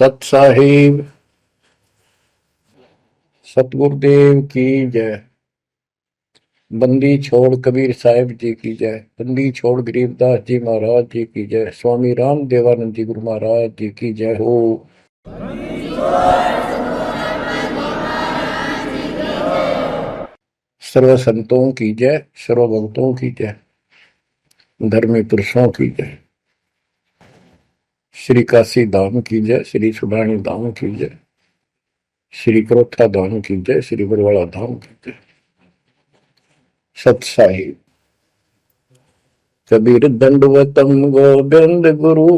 सत साहिब सतगुरुदेव की जय। बंदी छोड़ कबीर साहिब जी की जय। बंदी छोड़ गरीबदास जी महाराज जी की जय। स्वामी राम देवानंद जी गुरु महाराज जी की जय हो। सर्व संतों की जय, सर्व भक्तों की जय, धर्मी पुरुषों की जय। श्री काशी धाम की जय, श्री सुडानी धाम की जय, श्री करोथा धाम की जय, श्री बरवाड़ा धाम की जय। सत साहिब कबीर दंडवतम गोविंद गुरु,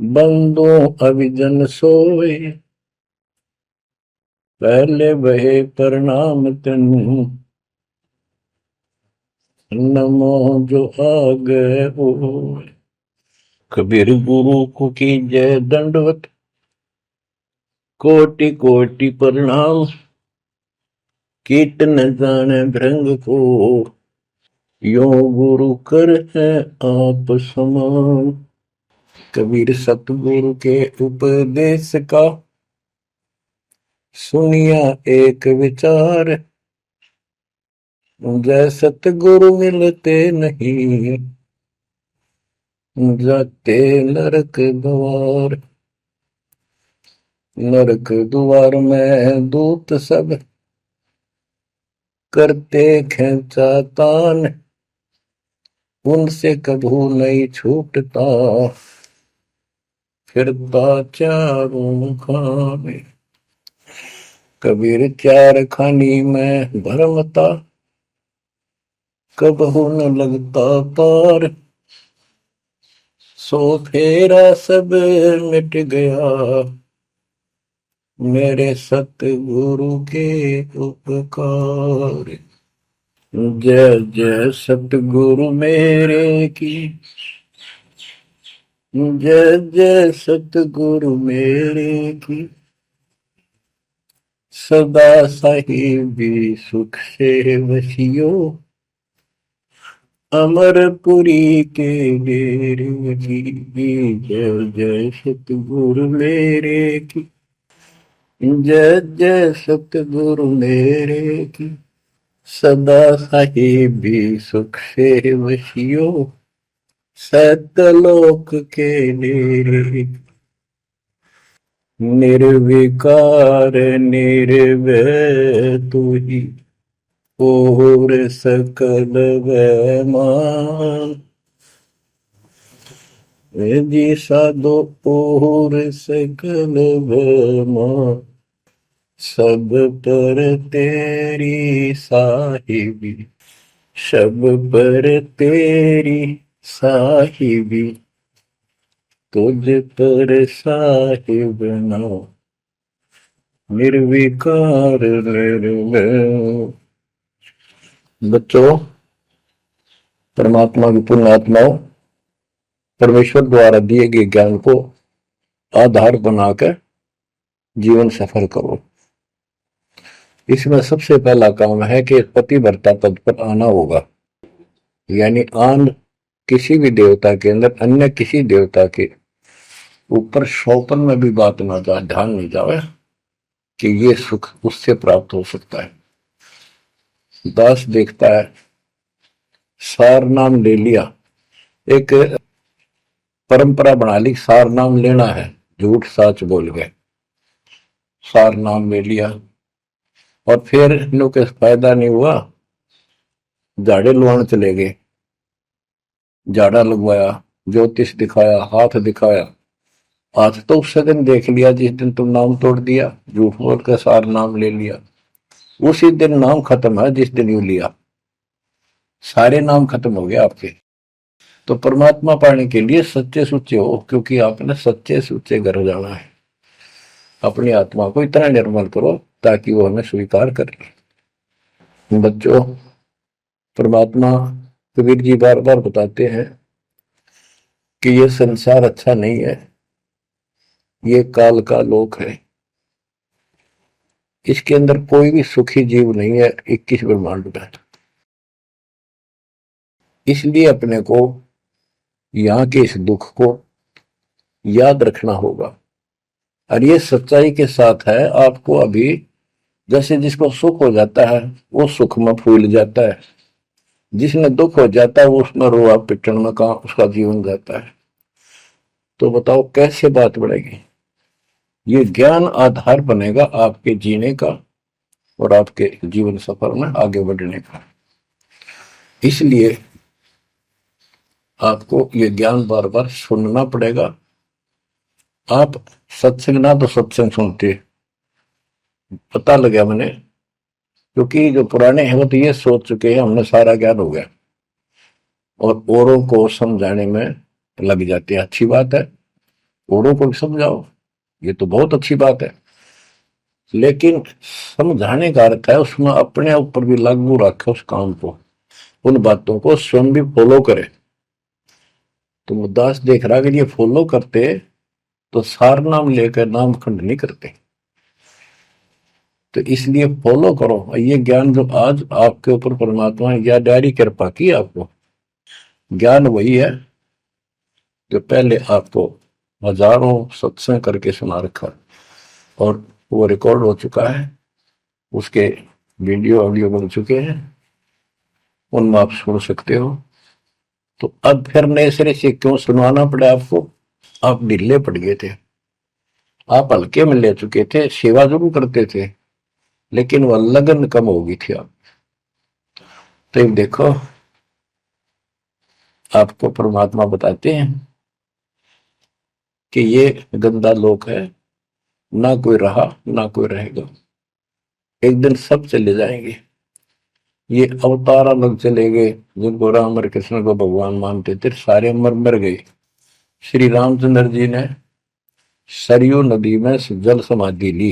बंदो अभिजन सोए, पहले बहे प्रणाम तनु, नमो जो आगे हो। कबीर गुरु को की जय दंडवत, कोटि कोटि प्रणाम, कीट न जाने भृंग को, यो गुरु कर है आप समान। कबीर सतगुरु के उपदेश का सुनिया एक विचार, जय सतगुरु मिलते नहीं, जाते नरक द्वार। नरक द्वार में दूत सब करते खेचा तान, उनसे कभू नहीं छूटता, फिरता चारों खाने। कबीर चार खानी में भरमता, कबहू न लगता पार, सो फेरा सब मिट गया, मेरे सतगुरु के उपकार। जय जय सतगुरु मेरे की, जय जय सतगुरु मेरे की, सदा साहिबी सुख से वसियो, अमरपुरी के डेरे की। जय जय सतगुरु मेरे की, जय जय सतगुरु मेरे की, सदा साहिबी सुख से वसियो, सतलोक के डेरे। निर्विकार निर्भय तू ही, और सकल वैमान, जी साधो और सकल वैमान, सब पर तेरी साहिबी, सब पर तेरी साहिबी, तुझ पर साहिब ना, निर्विकार निर्भय। बच्चों, परमात्मा की पुण्य आत्माओं, परमेश्वर द्वारा दिए गए ज्ञान को आधार बनाकर जीवन सफल करो। इसमें सबसे पहला काम है कि पतिव्रता पद पर आना होगा, यानी आन किसी भी देवता के अंदर अन्य किसी देवता के ऊपर शौपन में भी बात ना जाए, ध्यान नहीं जाए कि ये सुख उससे प्राप्त हो सकता है। दास देखता है, सार नाम ले लिया, एक परंपरा बना ली, सार नाम लेना है, झूठ साच बोल गए, सार नाम ले लिया और फिर इनों के फायदा नहीं हुआ, झाड़े लुआने चले गए, झाड़ा लगवाया, ज्योतिष दिखाया, हाथ दिखाया, हाथ तो उस दिन देख लिया जिस दिन तुम नाम तोड़ दिया, झूठ बोल कर सार नाम ले लिया, उसी दिन नाम खत्म है जिस दिन यू लिया, सारे नाम खत्म हो गए आपके। तो परमात्मा पाने के लिए सच्चे सुच्चे हो, क्योंकि आपने सच्चे सुच्चे घर जाना है। अपनी आत्मा को इतना निर्मल करो ताकि वो हमें स्वीकार कर ले। बच्चों, परमात्मा कबीर जी बार बार बताते हैं कि ये संसार अच्छा नहीं है, ये काल का लोक है, इसके अंदर कोई भी सुखी जीव नहीं है 21 ब्रह्मांड में। इसलिए अपने को यहाँ के इस दुख को, याद रखना होगा। और ये सच्चाई के साथ है। आपको अभी जैसे जिसको सुख हो जाता है वो सुख में फूल जाता है, जिसने दुख हो जाता है वो उसमें रोआ पिटन में कहा उसका जीवन जाता है। तो बताओ कैसे बात बढ़ेगी। ये ज्ञान आधार बनेगा आपके जीने का और आपके जीवन सफर में आगे बढ़ने का। इसलिए आपको ये ज्ञान बार बार सुनना पड़ेगा। आप सत्संग ना तो सत्संग सुनते, पता लगा मैंने, क्योंकि जो पुराने हैं वो तो ये सोच चुके हैं हमने सारा ज्ञान हो गया, और औरों को समझाने में लग जाते हैं। अच्छी बात है, औरों को भी समझाओ, ये तो बहुत अच्छी बात है। लेकिन समझाने का अर्थ है उसमें अपने ऊपर भी लागू रखे उस काम को, उन बातों को स्वयं भी फॉलो करे। तो मुद्दास देख रहा कि ये फॉलो करते तो सार नाम लेकर नाम खंड नहीं करते। तो इसलिए फॉलो करो ये ज्ञान जो आज आपके ऊपर परमात्मा ने या डायरी कृपा की आपको। ज्ञान वही है जो पहले आपको हजारों सत्संग करके सुना रखा और वो रिकॉर्ड हो चुका है, उसके वीडियो ऑडियो बन चुके हैं, उनमें आप सुन सकते हो। तो अब फिर नए सिरे से क्यों सुनवाना पड़ा आपको। आप ढीले पड़ गए थे, आप हल्के में ले चुके थे, सेवा जरूर करते थे लेकिन वह लगन कम हो गई थी आप। तो देखो आपको परमात्मा बताते हैं कि ये गंदा लोक है, ना कोई रहा ना कोई रहेगा, एक दिन सब चले जाएंगे। ये अवतार अलग चले गए, जिनको राम और कृष्ण को भगवान मानते थे सारे मर मर गए। श्री रामचंद्र जी ने सरयू नदी में जल समाधि ली,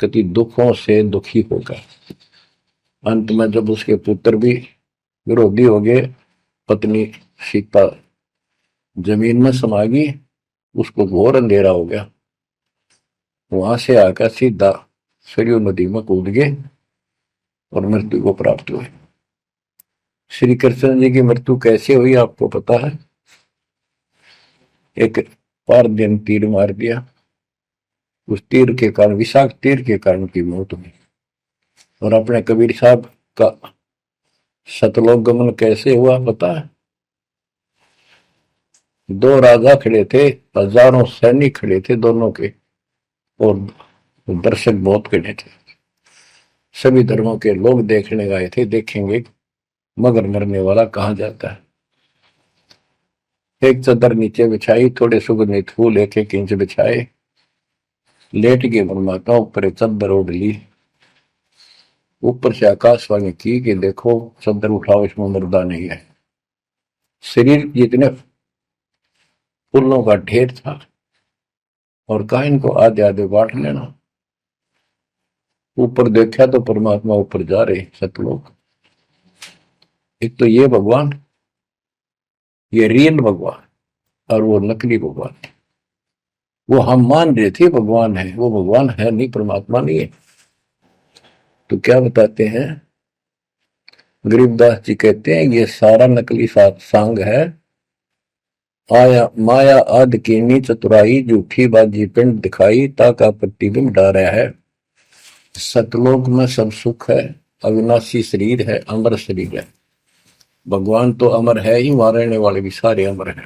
कति दुखों से दुखी होकर। अंत में जब उसके पुत्र भी विरोधी हो गए, पत्नी सीता जमीन में समा गई, उसको घोर अंधेरा हो गया, वहां से आकर सीधा सरयू नदी में कूद गए और मृत्यु को प्राप्त हुए। श्री कृष्ण जी की मृत्यु कैसे हुई आपको पता है। एक पार दिन तीर मार दिया, उस तीर के कारण, विषाक्त तीर के कारण की मौत हुई। और अपने कबीर साहब का सतलोक गमन कैसे हुआ पता है। दो राजा खड़े थे, हजारों सैनिक खड़े थे दोनों के, और दर्शक बहुत खड़े थे। सभी धर्मों के लोग देखने गए थे, देखेंगे मगर मरने वाला कहाँ जाता है। एक चादर नीचे बिछाई, थोड़े सुगंधित फूल एक एक इंच बिछाए, लेट के परमात्मा ऊपर एक चादर ओढ़ ली। ऊपर से आकाशवाणी की कि देखो चादर उठाओ, इसमें मुर्दा नहीं है। शरीर जितने फूलों का ढेर था और कहा इनको आधे आधे बांट लेना। ऊपर देखा तो परमात्मा ऊपर जा रहे सतलोक। एक तो ये भगवान, ये रियल भगवान, और वो नकली भगवान। वो हम मान रहे थे भगवान है, वो भगवान है नहीं, परमात्मा नहीं है। तो क्या बताते हैं गरीबदास जी, कहते हैं ये सारा नकली सांग है। आया माया आदि कीनी चतुराई, झूठी बाजी पिंड दिखाई, ताका प्रतिबिंब डारा है। सतलोक में सब सुख है, अविनाशी शरीर है, अमर शरीर है। भगवान तो अमर है ही, मारने वाले भी सारे अमर है।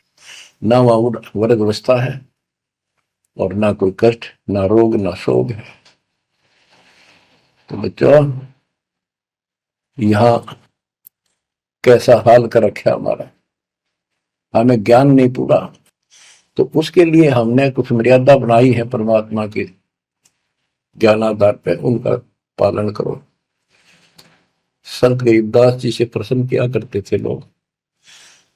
ना वहां वर्ग अवस्था है और ना कोई कष्ट, ना रोग, ना शोक है। तो बच्चों यहां कैसा हाल कर रखा हमारा, हमें ज्ञान नहीं पूरा, तो उसके लिए हमने कुछ मर्यादा बनाई है परमात्मा के ज्ञानाधार पे, उनका पालन करो। संत गरीबदास जी से प्रश्न किया करते थे लोग,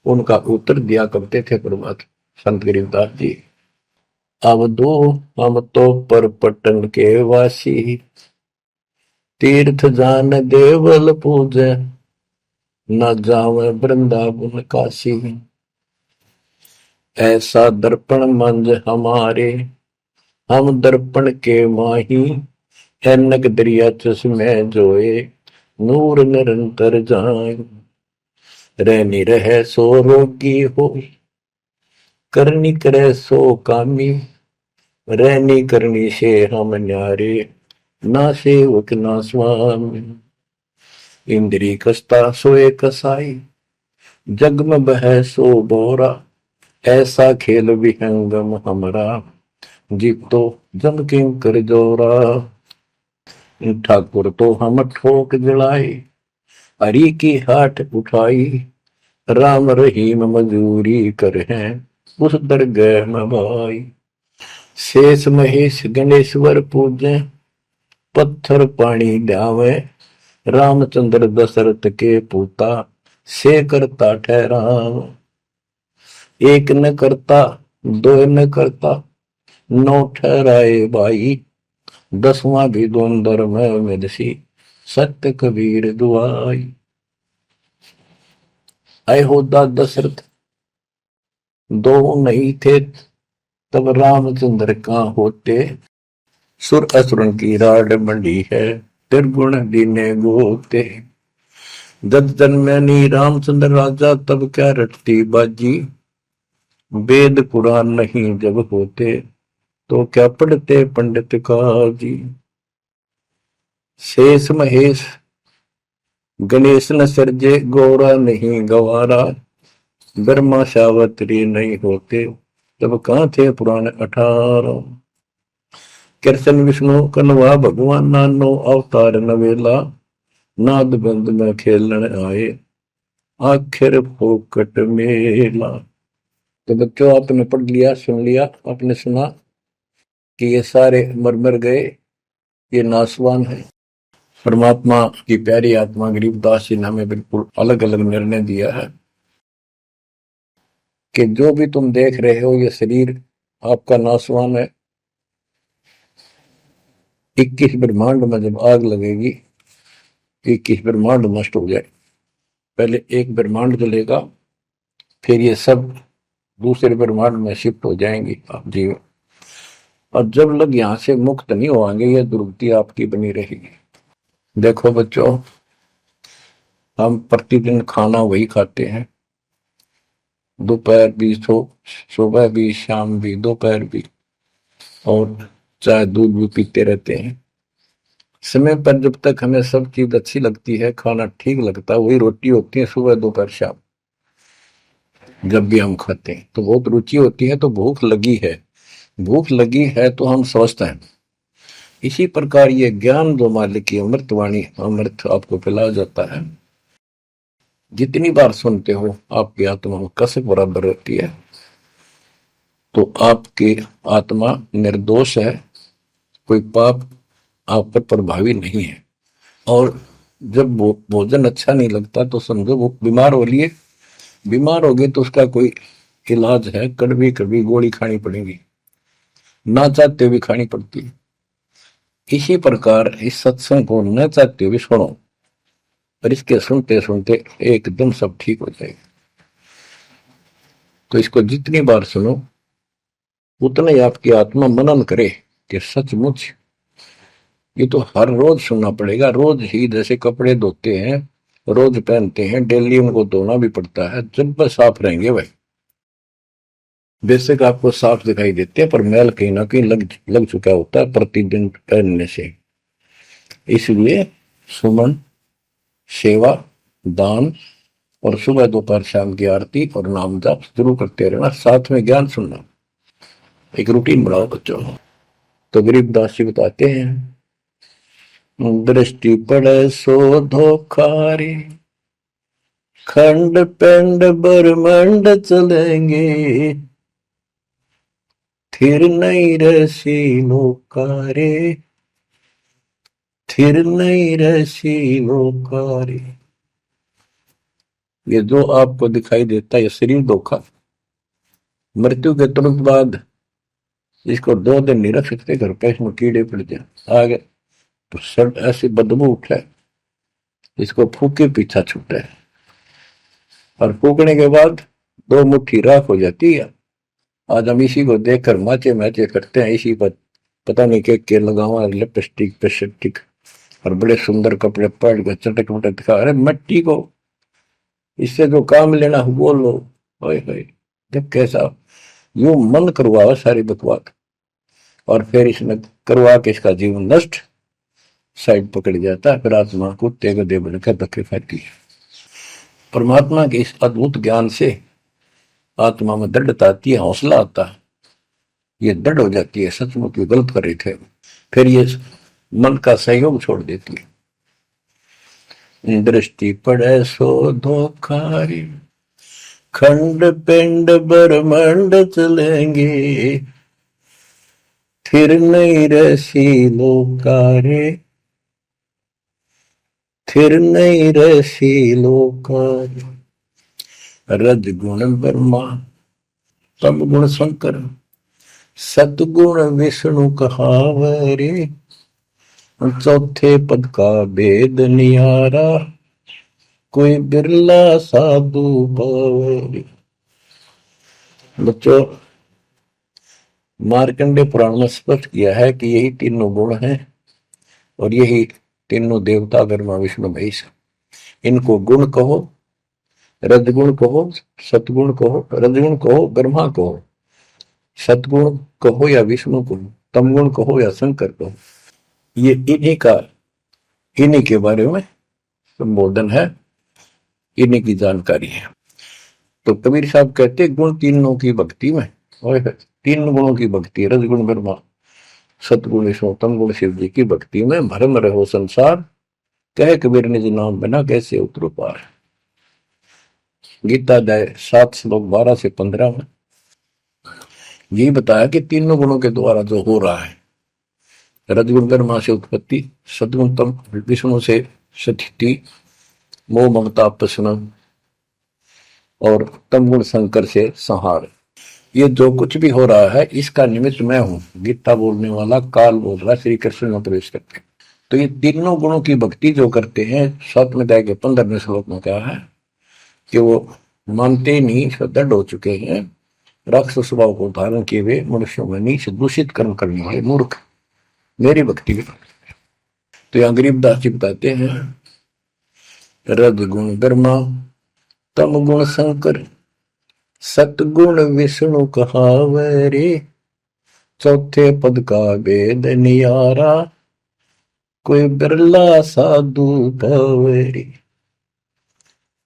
उनका उत्तर दिया करते थे परमात्मा संत गरीबदास जी। अब दो हम तो पर पटन के वासी, तीर्थ जान देवल पूजे, न जावे वृंदावन काशी। ऐसा दर्पण मंज हमारे, हम दर्पण के माही, ऐनक दरिया चश्मे जोए, नूर निरंतर जाए। रहनी रहे सो रोगी हो, करनी करे सो कामी, रहनी करनी से हम न्यारे, ना सेवक ना स्वामी। इंद्री कसता सोए कसाई, जग में बह सो बोरा, ऐसा खेल विहंगम हमरा, जीव तो जम किं कर जोरा। ठाकुर तो हम ठोक जड़ाई, हरि की हाट उठाई, राम रहीम मजूरी कर हैं, उस दरगह में भाई। शेष महेश गणेश्वर पूजे, पत्थर पानी ध्यावे, रामचंद्र दशरथ के पूता, से करता ठहराव। एक न करता दो न करता, नौ ठहराए भाई, दसवां भी द्वंद्व में मेदसी, सत्य कबीर दुआई। आए होदा दशरथ दो नहीं थे, तब रामचंद्र का होते, सुर असुरन की राड मंडी है, त्रिगुण दीने गोते। जब जन्मनी रामचंद्र राजा, तब क्या रटती बाजी, वेद पुराण नहीं जब होते, तो क्या पढ़ते पंडित काजी। शेष महेश गणेश न सर्जे, गौरा नहीं गवारा, ब्रह्मा सावत्री नहीं होते, तब कहां थे पुराण 18। कृष्ण विष्णु कन्वा भगवान, नानो अवतार नवेला, नाद बंद में खेलन आए, आखिर फोकट मेला। तो बच्चों आपने पढ़ लिया, सुन लिया, आपने सुना कि ये सारे मर मर गए, ये नासवान है। परमात्मा की प्यारी आत्मा गरीबदास जी ने हमें बिल्कुल अलग अलग निर्णय दिया है कि जो भी तुम देख रहे हो ये शरीर आपका नासवान है। 21 ब्रह्मांड में जब आग लगेगी, 21 ब्रह्मांड नष्ट हो जाए, पहले एक ब्रह्मांड जलेगा, फिर ये सब दूसरे ब्रह्मांड में शिफ्ट हो जाएंगे आप जीव। और जब लग यहां से मुक्त नहीं होंगे, ये दुर्गति आपकी बनी रहेगी। देखो बच्चों, हम प्रतिदिन खाना वही खाते हैं, दोपहर भी, सुबह भी, शाम भी, दोपहर भी, और चाय दूध भी पीते रहते हैं। समय पर जब तक हमें सब चीज अच्छी लगती है, खाना ठीक लगता है, वही रोटी होती है सुबह दोपहर शाम। जब भी हम खाते हैं तो बहुत रुचि होती है, तो भूख लगी है, भूख लगी है तो हम स्वस्थ हैं। इसी प्रकार ये ज्ञान जो मालिक की अमृतवाणी, अमृत आपको पिलाया जाता है, जितनी बार सुनते हो आपकी आत्मा में कसक बराबर रहती है। तो आपकी आत्मा निर्दोष है, कोई पाप आप पर प्रभावी नहीं है। और जब भोजन अच्छा नहीं लगता तो समझो वो बीमार हो लिए, बीमार हो गए तो उसका कोई इलाज है, कड़वी कड़वी गोली खानी पड़ेगी, ना चाहते हुए खानी पड़ती है। इसी प्रकार इस सत्संग को न चाहते हुए सुनो, और इसके सुनते सुनते एकदम सब ठीक हो जाएगा। तो इसको जितनी बार सुनो उतना ही आपकी आत्मा मनन करे कि सचमुच ये तो हर रोज सुनना पड़ेगा। रोज ही जैसे कपड़े धोते हैं, रोज पहनते हैं, डेली उनको धोना भी पड़ता है, जब बस साफ रहेंगे भाई। बेशक आपको साफ दिखाई देते हैं, पर मैल कहीं ना कहीं लग चुका होता है प्रतिदिन पहनने से। इसलिए सुमन, सेवा, दान और सुबह दोपहर शाम की आरती और नाम जाप जरूर करते रहना, साथ में ज्ञान सुनना, एक रूटीन बनाओ बच्चों। तो गरीबदास जी बताते हैं, दृष्टि पड़े सो धोखारी, खंड पिंड ब्रह्मांड चलेंगे, थिर नहीं रसी लोकारे, थिर नहीं रसी लोकारे। ये जो आपको दिखाई देता है ये शरीर धोखा, मृत्यु के तुरंत बाद इसको 2 दिन नहीं रख सकते घर पे, इसमें कीड़े पड़ जाए आगे तो सब ऐसी बदबू उठे, इसको फूके पीछा छूटे, और फूकने के बाद 2 मुट्ठी राख हो जाती है। आज हम इसी को देखकर माचे मैचे करते हैं, इसी पर पता नहीं के लगावा, लिपस्टिक पेस्टिक और बड़े सुंदर कपड़े पहन कर चटक मटक दिखा। अरे मिट्टी को इससे जो काम लेना वो लो, जब कैसा यूं मन करवावा सारी बकवास, और फिर इसने करवा के इसका जीवन नष्ट साइड पकड़ जाता है। फिर आत्मा कुत्ते गधे बनकर धक्के खाती है। परमात्मा के इस अद्भुत ज्ञान से आत्मा में दृढ़ता आती है, हौसला आता है, ये दृढ़ हो जाती है, सचमुच गलत कर रहे थे। फिर ये मन का सहयोग छोड़ देती है। दृष्टि पड़े सो धोखारी, खंड पिंड ब्रह्मांड चलेंगे, फिर नहीं रसी लोकारे, फिर नहीं रसी लोकारे। रजगुण ब्रह्मा, तम गुण शंकर, सतगुण विष्णु कहावरे, चौथे पद का भेद नियारा, कोई बिरला साधु पावरे। बच्चों, मार्कंडे पुराण में स्पष्ट किया है कि यही तीनों गुण हैं और यही तीनों देवता ब्रह्मा विष्णु महेश। इनको गुण कहो, रजगुण कहो, सतगुण कहो, रजगुण कहो ब्रह्मा कहो, सतगुण कहो या विष्णु कहो, तमगुण कहो या शंकर कहो, ये इन्हीं के बारे में संबोधन है, इन्हीं की जानकारी है। तो कबीर साहब कहते गुण तीनों की भक्ति में, और तीन गुणों की भक्ति, रजगुण ब्रह्मा, सतगुण विष्णु, तमगुण शिव जी की भक्ति में भरम रहो संसार, कहे कबीर निज नाम बिना कैसे उतरो पार। गीता अध्याय 7 श्लोक 12 से 15 में यही बताया कि तीनों गुणों के द्वारा जो हो रहा है, रजगुण ब्रह्मा से उत्पत्ति, सदगुण तम विष्णु से स्थिति, मोह ममता प्रश्न, और तमगुण शंकर से संहार। ये जो कुछ भी हो रहा है इसका निमित्त मैं हूं, गीता बोलने वाला काल बोल रहा, श्री कृष्ण में प्रवेश करते। तो ये तीनों गुणों की भक्ति जो करते हैं, 7वें अध्याय के 15वें श्लोक में कहा है कि वो मानते नहीं, दृढ़ हो चुके हैं, राक्षस स्वभाव को धारण किए हुए मनुष्यों में नीच दूषित कर्म करने वाले मूर्ख मेरी भक्ति में। तो यहाँ गरीबदास जी बताते हैं, रजगुण ब्रह्मा, तमगुण शंकर, सतगुण विष्णु कहावरे, चौथे पद का भेद नियारा, कोई बिरला साधु पावरे।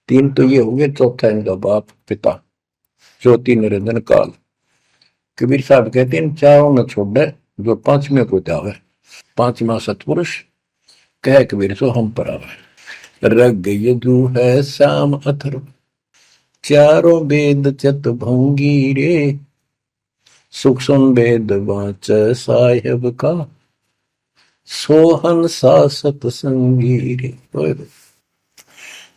तीन तो ये हो गए, चौथा इनका बाप पिता ज्योति निरंजन काल। कबीर साहब कहते हैं चारों न छोड़े जो पांचवें को जावे, पांचवा सतपुरुष कह कबीर सो हम पर आवे। रग यदु है श्याम अथर्व, चारों वेद चत भंगी रे, सूक्ष्म वेद वाच साहेब का, सोहन सा सतसंगी रे।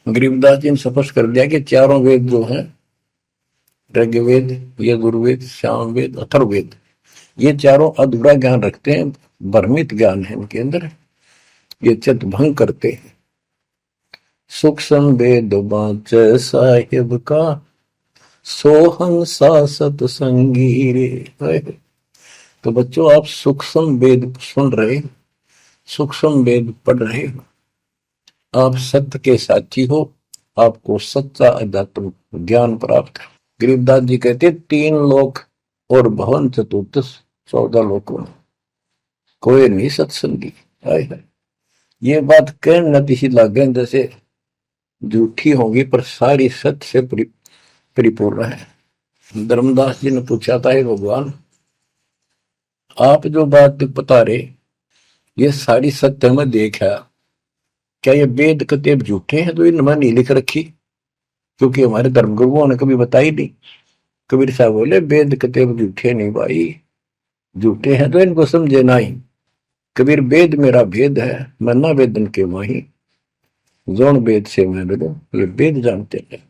गरीबदास जी ने स्पष्ट कर दिया कि चारों वेद जो है, ऋग्वेद, यजुर्वेद, सामवेद, अथर्ववेद, ये चारों अधूरा ज्ञान रखते हैं, भ्रमित ज्ञान है इनके अंदर, ये चित भंग करते हैं। सूक्ष्म वेद वाच साहिब का, सोहन सा सतसंगी रे। तो बच्चों, आप सूक्ष्म वेद सुन रहे, सूक्ष्म वेद पढ़ रहे, आप सत्य के साथी हो, आपको सच्चा अध्यात्म ज्ञान प्राप्त है। गरीबदास जी कहते 3 लोक और भवन चतुर्दश 14 लोकों में कोई नहीं सत्संगी। ये बात कहने नती लागे जैसे झूठी होगी, पर सारी सत्य से परिपूर्ण है। धर्मदास जी ने पूछा था, भगवान आप जो बात बता रहे ये सारी सत्य में देखा, क्या ये वेद कतेब झूठे हैं तो इनमें नहीं लिख रखी? क्योंकि हमारे धर्म गुरुओं ने कभी बताई नहीं। कबीर साहब बोले वेद कतेब झूठे नहीं भाई, झूठे हैं तो इनको समझे नहीं। कबीर वेद मेरा भेद है, मैं ना वेदन के माही, जोन वेद से मैं मिलूं, ये वेद जानते हैं।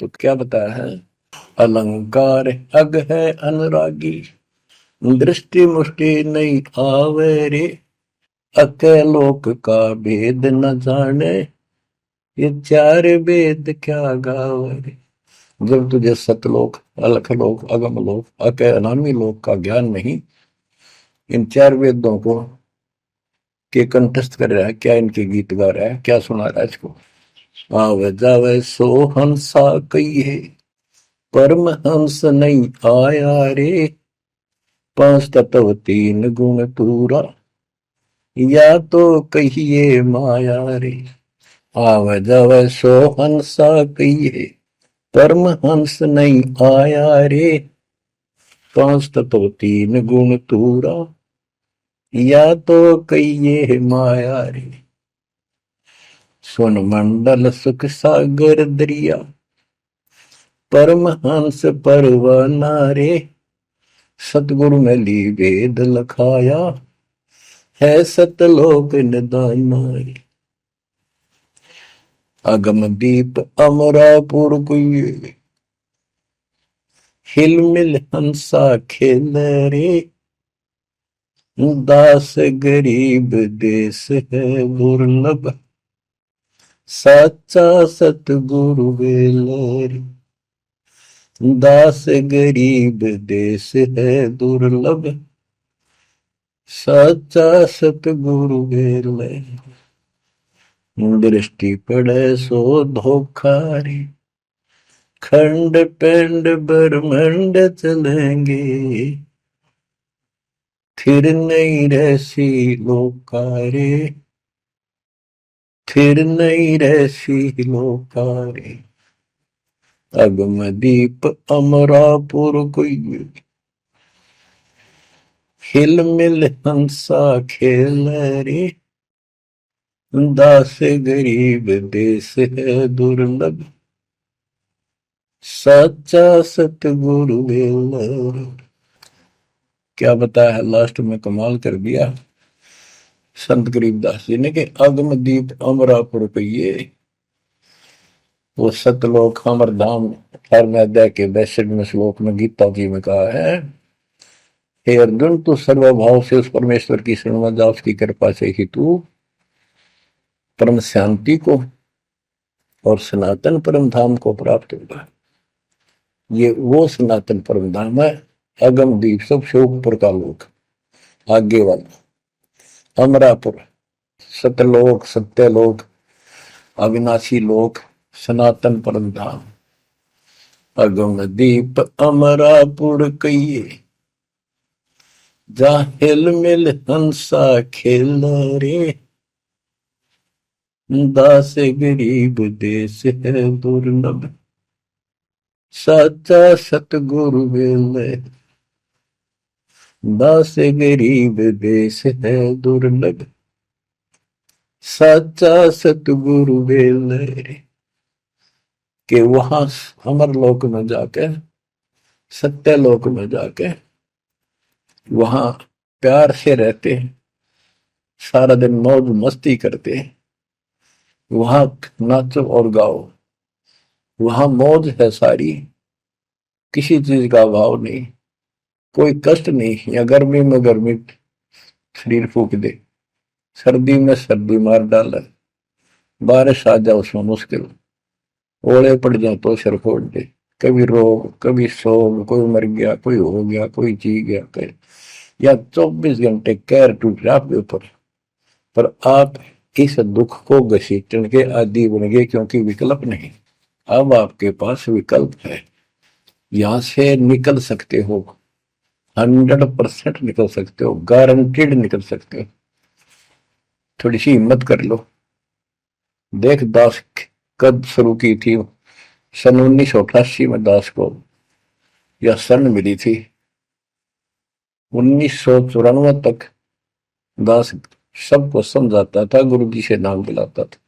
तो क्या बताया है, अलंकार अग है अनुरागी, दृष्टि मुष्टि नहीं आवे रे, अकेलोक का भेद न जाने, ये 4 वेद क्या गावे। जब तुझे सतलोक, अलखलोक, अगमलोक, अके अनामी लोक का ज्ञान नहीं, इन 4 वेदों को के कंठस्थ कर रहा है, क्या इनके गीत गा रहा है, क्या सुना रहा है इसको। आवे जावे सो हंसा कही है, परमहंस नहीं आया रे, पांच तत्व तीन गुण पूरा, या तो कहिए माया रे, आव जव सो हंसा कहिए। परमहंस नहीं आया रे, पांच तत्व तीन गुण तूरा, या तो कहिए माया रे। सुन मंडल सुख सागर दरिया, परमहंस परवाना रे, सतगुरु में ली वेद लखाया, है सतलोक निदाना रे। अगम दीप अमरापुर कुए, हिल मिल हंसा खेल रे, दास गरीब देश है दुर्लभ, साचा सतगुरु वेल रे। दास गरीब देश है दुर्लभ, साचा सतगुरु वेल रे। दृष्टि पड़े सो धोखा रे, खंड पेंड ब्रह्मंड चलेंगे, फिर नहीं रहसी लोकारे, फिर नहीं रहसी लोकारे। अगम दीप अमरापुर कोई, हिल मिल हंसा खेल रे, दास गरीब देश है दुर्लभ, सच्चा सतगुरु वेल। क्या बताया लास्ट में, कमाल कर दिया संत गरीबदास जी ने कि अगम दीप अमरापुर पे, वो सतलोक अमर धाम 18वें अध्याय के 62वें श्लोक में गीता जी में कहा है, हे अर्जुन तू सर्वभाव से उस परमेश्वर की शरण में जा, उसकी कृपा से ही तू परम शांति को और सनातन परम धाम को प्राप्त होगा। ये वो सनातन परम धाम है, अगम दीप सबसे ऊपर का लोक, आगे वाला अमरापुर, सतलोक सत्यलोक अविनाशी लोक, सनातन परम धाम। अगम दीप अमरापुर कहिए, जा हिल मिल हंसा खेल रे, दास गरीब देश है दुर्लभ, साचा सतगुरु वेल। दास गरीब देश है दुर्लभ, साचा सतगुरु वेल। कि वहां अमर लोक में जाके, सत्य लोक में जाके वहां प्यार से रहते हैं, सारा दिन मौज मस्ती करते हैं, वहां नाचो और गाओ, वहां मौज है सारी, किसी चीज का अभाव नहीं, कोई कष्ट नहीं। या गर्मी में गर्मी शरीर फूक दे, सर्दी में सर्दी मार डाले, बारिश आ जाए उसमें मुश्किल, ओले पड़ जाए तो सिर फोड़ दे, कभी रोग कभी शोक, कोई मर गया, कोई हो गया, कोई जी गया, कोई या 24 घंटे कैर टूट रहा आपके ऊपर, पर आप इस दुख को घसीटने के आदि बन गए, क्योंकि विकल्प नहीं। अब आपके पास विकल्प है, यहां से निकल सकते हो, 100% निकल सकते हो, गारंटीड निकल सकते हो। थोड़ी सी हिम्मत कर लो। देख दास कब शुरू की थी, सन 1988 में दास को यह शरण मिली थी। 1994 तक दास सबको समझाता था, गुरु जी से नाम दिलाता था,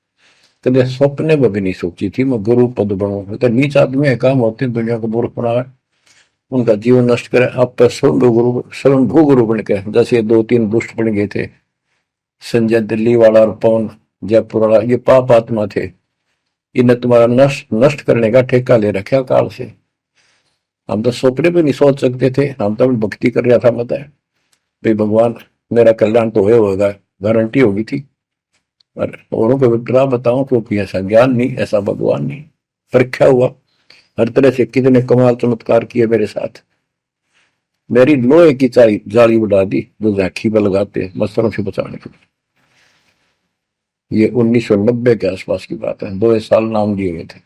कभी सपने में भी नहीं सोची थी मैं गुरु पद बनूं। तो नीच आदमी है, काम होते हैं दुनिया को मूर्ख बनाए, उनका जीवन नष्ट करे, आप पर स्वयंभू गुरु बन के, जैसे 2-3 दुष्ट बन गए थे, संजय दिल्ली वाला और पवन जयपुर वाला, ये पाप आत्मा थे, इन्हें तुम्हारा नष्ट करने का ठेका ले रखा काल से। हम तो सपने भी नहीं सोच सकते थे, हम तो भक्ति कर रहा था, मत है भाई भगवान मेरा कल्याण तो होगा, गारंटी होगी थी। और औरों को विग्रह बताऊं क्योंकि ऐसा ज्ञान नहीं, ऐसा भगवान नहीं, परीक्षा हुआ हर तरह से। कितने कमाल चमत्कार किए मेरे साथ, मेरी लोहे की जाली उड़ा दी जो झांकी पर लगाते मच्छरों से बचाने के लिए। ये 1990 के आसपास की बात है, 2 साल नाम लिए हुए थे।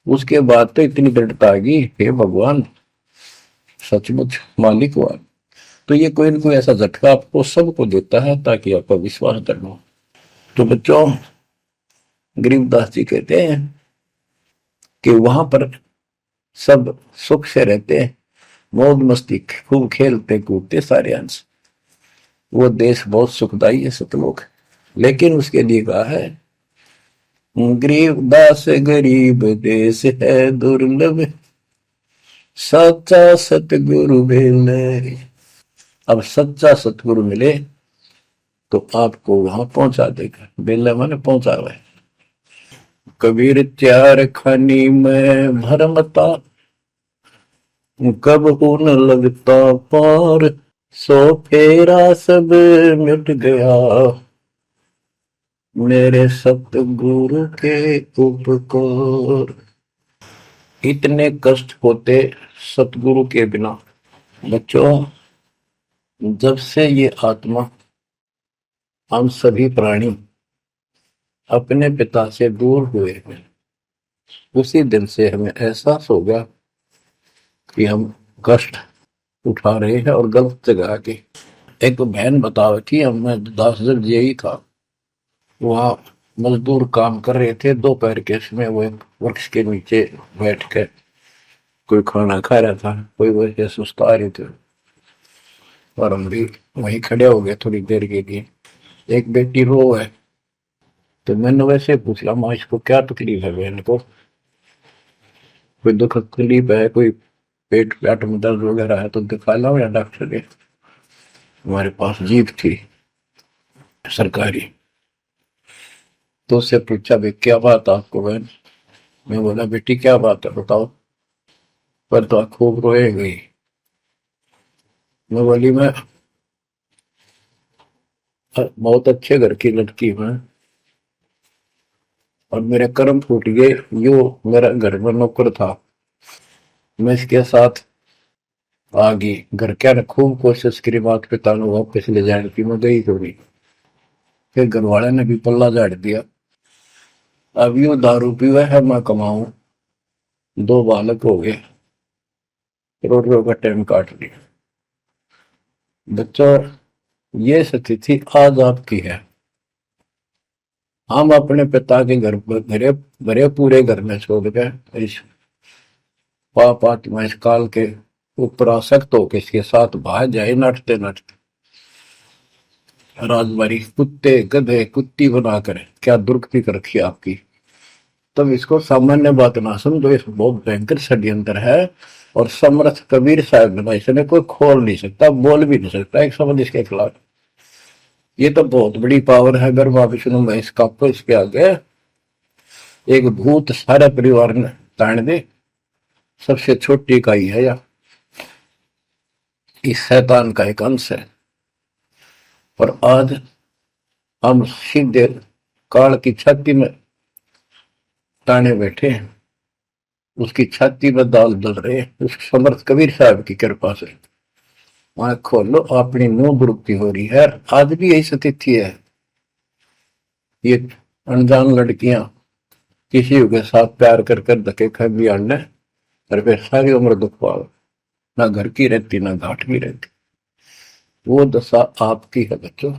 उसके बाद तो इतनी दृढ़ता आ गई, हे भगवान सचमुच मालिक हुआ। तो ये कोई ना कोई ऐसा झटका आपको सबको देता है ताकि आपका विश्वास दृढ़ हो। तो बच्चों, गरीबदास जी कहते हैं कि वहां पर सब सुख से रहते हैं, मौज मस्ती खूब खेलते कूदते सारे अंश, वो देश बहुत सुखदाई है सतलोक। लेकिन उसके लिए कहा है, गरीबदास गरीब देश है दुर्लभ, सच्चा सतगुरु मिले। अब सच्चा सतगुरु मिले तो आपको वहां पहुंचा देगा। बेला माने पहुंचा हुआ है। कबीर चार खानी में भरमता, कब न लगता पार, सो फेरा सब मिट गया, मेरे सतगुरु के उपकार। इतने कष्ट होते सतगुरु के बिना। बच्चों, जब से ये आत्मा, हम सभी प्राणी अपने पिता से दूर हुए हैं, उसी दिन से हमें एहसास हो गया कि हम कष्ट उठा रहे हैं और गलत जगह आके। एक बहन बता रही थी, मैं 10 यही था, वहां मजदूर काम कर रहे थे, दोपहर के समय वो एक वृक्ष के नीचे बैठ कर कोई खाना खा रहा था, कोई वैसे सुस्ता रहे थे और हम भी वहीं खड़े हो गए थोड़ी देर के लिए। एक बेटी रो है, तो मैंने वैसे पूछा, माँ इसको क्या तकलीफ है, बहन को कोई दुख तकलीफ है, कोई पेट पेट में दर्द वगैरह है तो दिखा लाओ या डॉक्टर के। हमारे पास जीप थी सरकारी, तो उससे पूछा, भाई क्या बात आपको बहन। मैं बोला, बेटी क्या बात है बताओ। पर तो खूब रोए गई। मैं बोली, मैं बहुत अच्छे घर की लड़की हूं और मेरे कर्म फूट गए। यो मेरा घर में नौकर था, मैं इसके साथ आ गई। घर क्या ने खूब कोशिश करी माता पिता ने वापस ले जाने की, मैं गई थोड़ी। फिर घर वाले ने भी पल्ला झाड़ दिया। अब यू दारू पीवा है, मैं कमाऊं, 2 बालक हो गए, करोड़ों का टाइम काट लिया। बच्चों, ये स्थिति आज आपकी है। हम अपने पिता के घर पर भरे भरे पूरे घर में छोड़ के इस पाप आत्मा इस काल के ऊपर आसक्त होकर इसके साथ भाग जाए, नटते नटते राजबारी कुत्ते गधे कुत्ती बनाकर क्या दुर्गति कर रखी आपकी। तब इसको सामान्य बात ना समझो, इस बहुत भयंकर षड्यंत्र है। और समर्थ कबीर साहब ने इसने कोई खोल नहीं सकता, बोल भी नहीं सकता एक शब्द इसके खिलाफ। ये तो बहुत बड़ी पावर है। अगर वहां विष्णु में इसका इसके आगे एक भूत सारे परिवार ने ताण दे, सबसे छोटी इकाई है या इस शैतान का एक अंश है। और आज हम सीधे काल की छाती में ताने बैठे हैं, उसकी छाती में दाल दल रहे हैं, उस समर्थ कबीर साहब की कृपा से। वहां खोलो, अपनी नो दुरुक्ति हो रही है। आज भी यही स्थिति है। ये अनजान लड़कियां किसी के साथ प्यार कर कर धके खा भी आने, और फिर सारी उम्र दुख पाओ, ना घर की रहती ना घाट की रहती। वो दशा आपकी है बच्चों।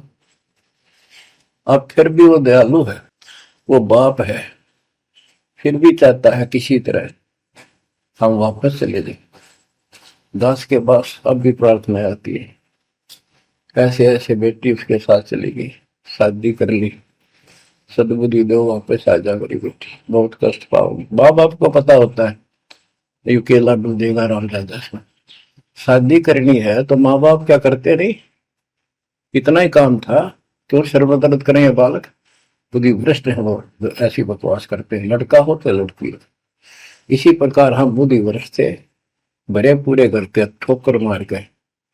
अब फिर भी वो दयालु है, वो बाप है, फिर भी चाहता है किसी तरह हम वापस चले जाए। दास के पास अब भी प्रार्थना आती है, ऐसे ऐसे बेटी उसके साथ चली गई, शादी कर ली, सदबुद्धि दो वापस आ जा मेरी बेटी, बहुत कष्ट पाओगी। माँ बाप को पता होता है ये केला डूबेगा राम राजा से। शादी करनी है तो माँ बाप क्या करते नहीं, इतना ही काम था, क्यों शर्मदर्द करें ये बालक। बुद्धि भ्रष्ट है वो जो ऐसी बकवास करते हैं, लड़का हो तो लड़की हो। इसी प्रकार हम बुद्धि भ्रष्ट थे, भरे पूरे घर के ठोकर मार गए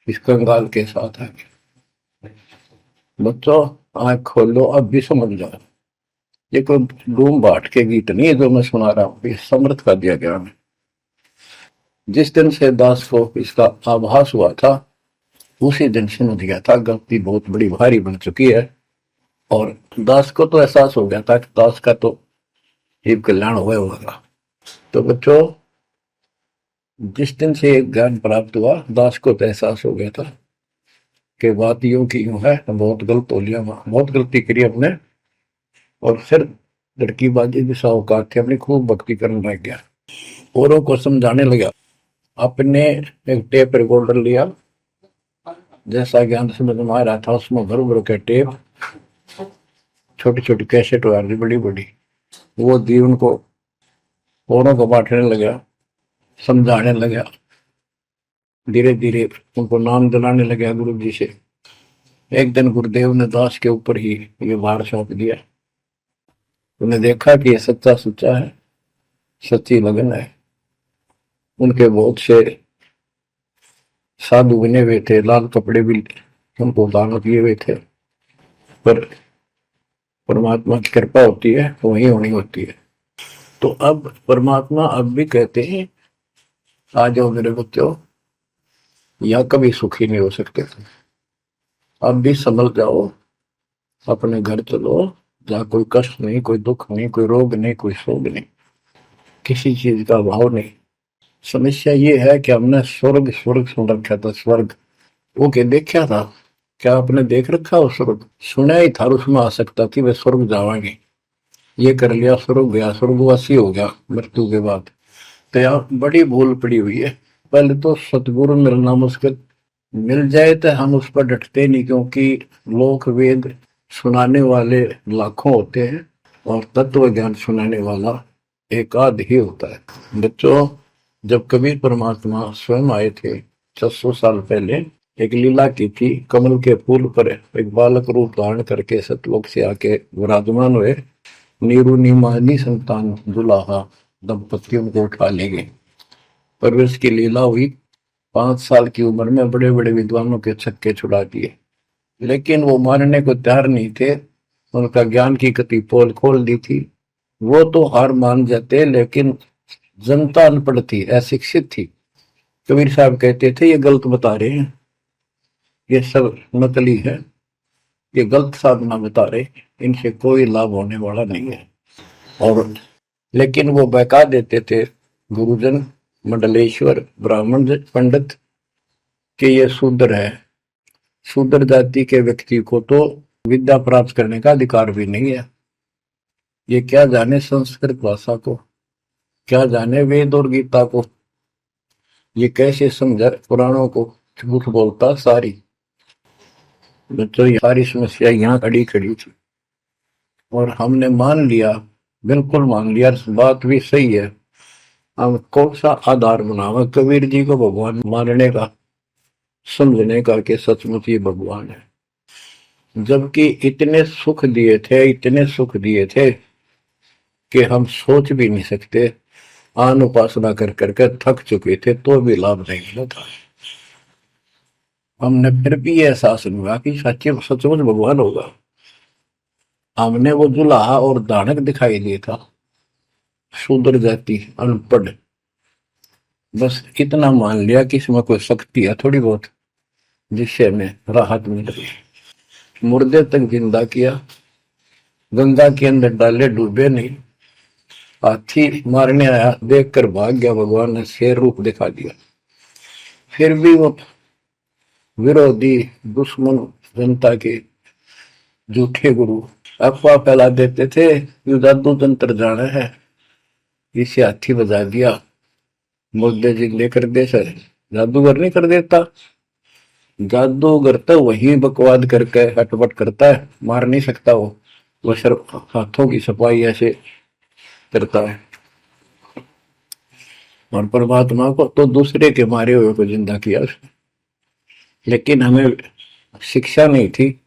इस कंगाल के साथ आगे। बच्चों, आंख खोलो, अब भी समझ जाओ। ये कोई डूम बाट के गीत नहीं है जो मैं सुना रहा हूं, ये समर्थ का दिया गया है। जिस दिन से दास को इसका आभास हुआ था, उसी दिन समझ गया था गलती बहुत बड़ी भारी बन चुकी है। और दास को तो एहसास हो गया था कि दास का तो जीव कल्याण हुआ होगा। तो बच्चों, जिस दिन से ज्ञान प्राप्त हुआ, दास को तो एहसास हो गया था कि बात यूं की यूं है, बहुत गलत हो लिया, बहुत गलती करी हमने। और फिर लड़की बाजी भी साहूकार थे, अपनी खूब भक्ति करने लग गया, औरों को समझाने लगा। अपने एक टेप रिकॉर्डर लिया, जैसा ज्ञान समझ में आ रहा था उसमें भर भर के टेप, छोटी छोटी कैसेट आ रही बड़ी बड़ी, वो दी उनको, औरों को बांटने लगा, समझाने लगा, धीरे धीरे उनको नाम दिलाने लगा गुरु जी से। एक दिन गुरुदेव ने दास के ऊपर ही ये भार सौंप दिया। उन्हें देखा कि ये सच्चा सुच्चा है, सच्ची लगन है। उनके बहुत से साधु बने हुए थे, लाल कपड़े भी उनको दान किए हुए थे, पर परमात्मा की कृपा होती है तो वही होनी होती है। तो अब परमात्मा अब भी कहते हैं, आ जाओ मेरे बच्चों, या कभी सुखी नहीं हो सकते, अब भी संभल जाओ, अपने घर चलो, जहाँ कोई कष्ट नहीं, कोई दुख नहीं, कोई रोग नहीं, कोई शोक नहीं, किसी चीज का अभाव नहीं। समस्या ये है कि हमने स्वर्ग स्वर्ग सुन रखा था, स्वर्ग वो के देखा था, क्या आपने देख रखा हो स्वर्ग? सुना ही था, उसमें आ सकता थी वे स्वर्ग जावाएंगे, ये कर लिया स्वर्ग गया, स्वर्गवासी हो गया मृत्यु के बाद। तो यार बड़ी भूल पड़ी हुई है। पहले तो सतगुरु मिलना मुश्किल, मिल जाए तो हम उस पर डटते नहीं, क्योंकि लोक वेद सुनाने वाले लाखों होते हैं और तत्व ज्ञान सुनाने वाला एक आध ही होता है। बच्चों, जब कबीर परमात्मा स्वयं आए थे 600 साल पहले, एक लीला की थी, कमल के फूल पर एक बालक रूप धारण करके सतलोक से आके विराजमान हुए। नीरू नीमानी संतान दुलाहा दंपतियों को उठा ले गए। परवरिश की लीला हुई। 5 साल की उम्र में बड़े बड़े विद्वानों के छक्के छुड़ा दिए, लेकिन वो मानने को तैयार नहीं थे। उनका ज्ञान की गति पोल खोल दी थी, वो तो हार मान जाते, लेकिन जनता अनपढ़ थी, अशिक्षित थी। कबीर साहब कहते थे ये गलत बता रहे हैं, ये सब नकली है, ये गलत साधना बता रहे, इनसे कोई लाभ होने वाला नहीं है। और लेकिन वो बहका देते थे गुरुजन, मंडलेश्वर, ब्राह्मण पंडित, कि ये शूद्र है। शूद्र जाति के व्यक्ति को तो विद्या प्राप्त करने का अधिकार भी नहीं है। ये क्या जाने संस्कृत भाषा को, क्या जाने वेद और गीता को, ये कैसे समझा पुराणों को, झूठ बोलता सारी। बच्चों, ये सारी समस्या यहाँ खड़ी खड़ी थी और हमने मान लिया, बिल्कुल मान लिया, बात भी सही है। हम कौन सा आधार बनावा कबीर जी को भगवान मानने का, समझने का कि सचमुच ये भगवान है, जबकि इतने सुख दिए थे, इतने सुख दिए थे कि हम सोच भी नहीं सकते। आन उपासना कर करके थक चुके थे तो भी लाभ नहीं मिला था। हमने फिर भी ये एहसास नहीं हुआ कि सच्चे सचमुच भगवान होगा। हमने वो जुलाहा और दानक दिखाई दिया था, शूद्र जाति, अनपढ़, बस इतना मान लिया कि इसमें कोई शक्ति है थोड़ी बहुत, जिससे हमें राहत मिल रही। मुर्दे तक जिंदा किया, गंगा के अंदर डाले, डूबे नहीं। हाथी मारने आया, देखकर भाग गया, भगवान ने शेर रूप दिखा दिया। फिर भी वो विरोधी, दुश्मन, जनता के झूठे गुरु अफवाह फैला देते थे, यू जादू तंत्र जाना है, इसे हाथी बजा दिया, मुर्दे जिंदे कर दे। सर जादूगर नहीं कर देता, जादूगर तो वही बकवाद करके हटपट करता है, मार नहीं सकता वो सिर्फ हाथों की सफाई ऐसे करता है। और परमात्मा को तो दूसरे के मारे हुए को जिंदा किया उसने। लेकिन हमें शिक्षा नहीं थी,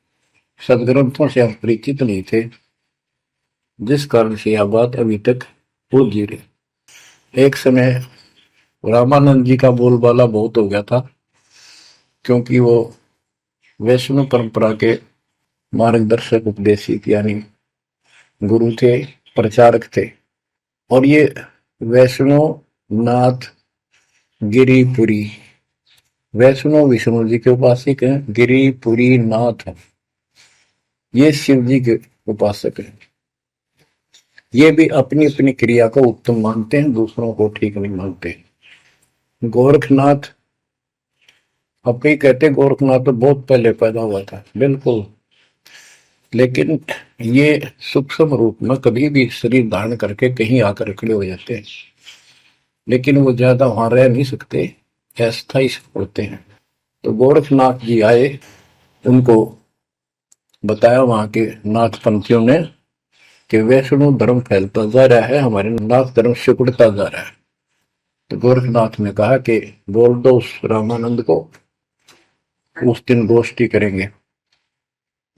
सदग्रंथों से हम परिचित नहीं थे, जिस कारण से यह बात अभी तक उलझी रही। एक समय रामानंद जी का बोलबाला बहुत हो गया था, क्योंकि वो वैष्णव परंपरा के मार्गदर्शक, उपदेशिक यानी गुरु थे, प्रचारक थे। और ये वैष्णव नाथ गिरिपुरी, वैष्णव विष्णु जी के उपासक हैं, गिरिपुरी नाथ है, ये शिव जी के उपासक हैं। ये भी अपनी अपनी क्रिया को उत्तम मानते हैं, दूसरों को ठीक नहीं मानते। गोरखनाथ अपने ही कहते, गोरखनाथ तो बहुत पहले पैदा हुआ था, बिल्कुल, लेकिन ये सूक्ष्म रूप में कभी भी शरीर धारण करके कहीं आकर खड़े हो जाते हैं, लेकिन वो ज्यादा वहां रह नहीं सकते, अस्थायी होते हैं। तो गोरखनाथ जी आए, उनको बताया वहां के नाथ पंथियों ने कि वैष्णव धर्म फैलता जा रहा है, हमारे नाथ धर्म सिकुड़ता जा रहा है। तो गोरखनाथ ने कहा कि बोल दो उस रामानंद को, उस दिन गोष्ठी करेंगे,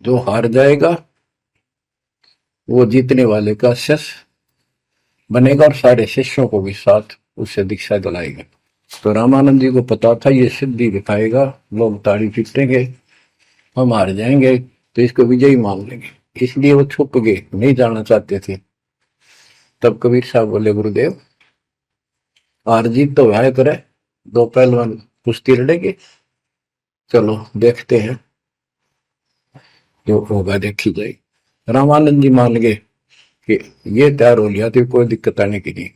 जो हार जाएगा वो जीतने वाले का शिष्य बनेगा और सारे शिष्यों को भी साथ उससे दीक्षा दिलाएगा। तो रामानंद जी को पता था ये सिद्धि दिखाएगा, लोग ताड़ी पीटेंगे, हम हार जाएंगे, तो इसको विजयी मान लेंगे, इसलिए वो छुप गए, नहीं जाना चाहते थे। तब कबीर साहब बोले, गुरुदेव हार जीत तो वह करे, दो पहलवान कुश्ती लड़ेंगे, चलो देखते हैं, जो होगा देखी जाएगी। रामानंद जी मान गए कि ये तैयार हो लिया, तो कोई दिक्कत आने की नहीं।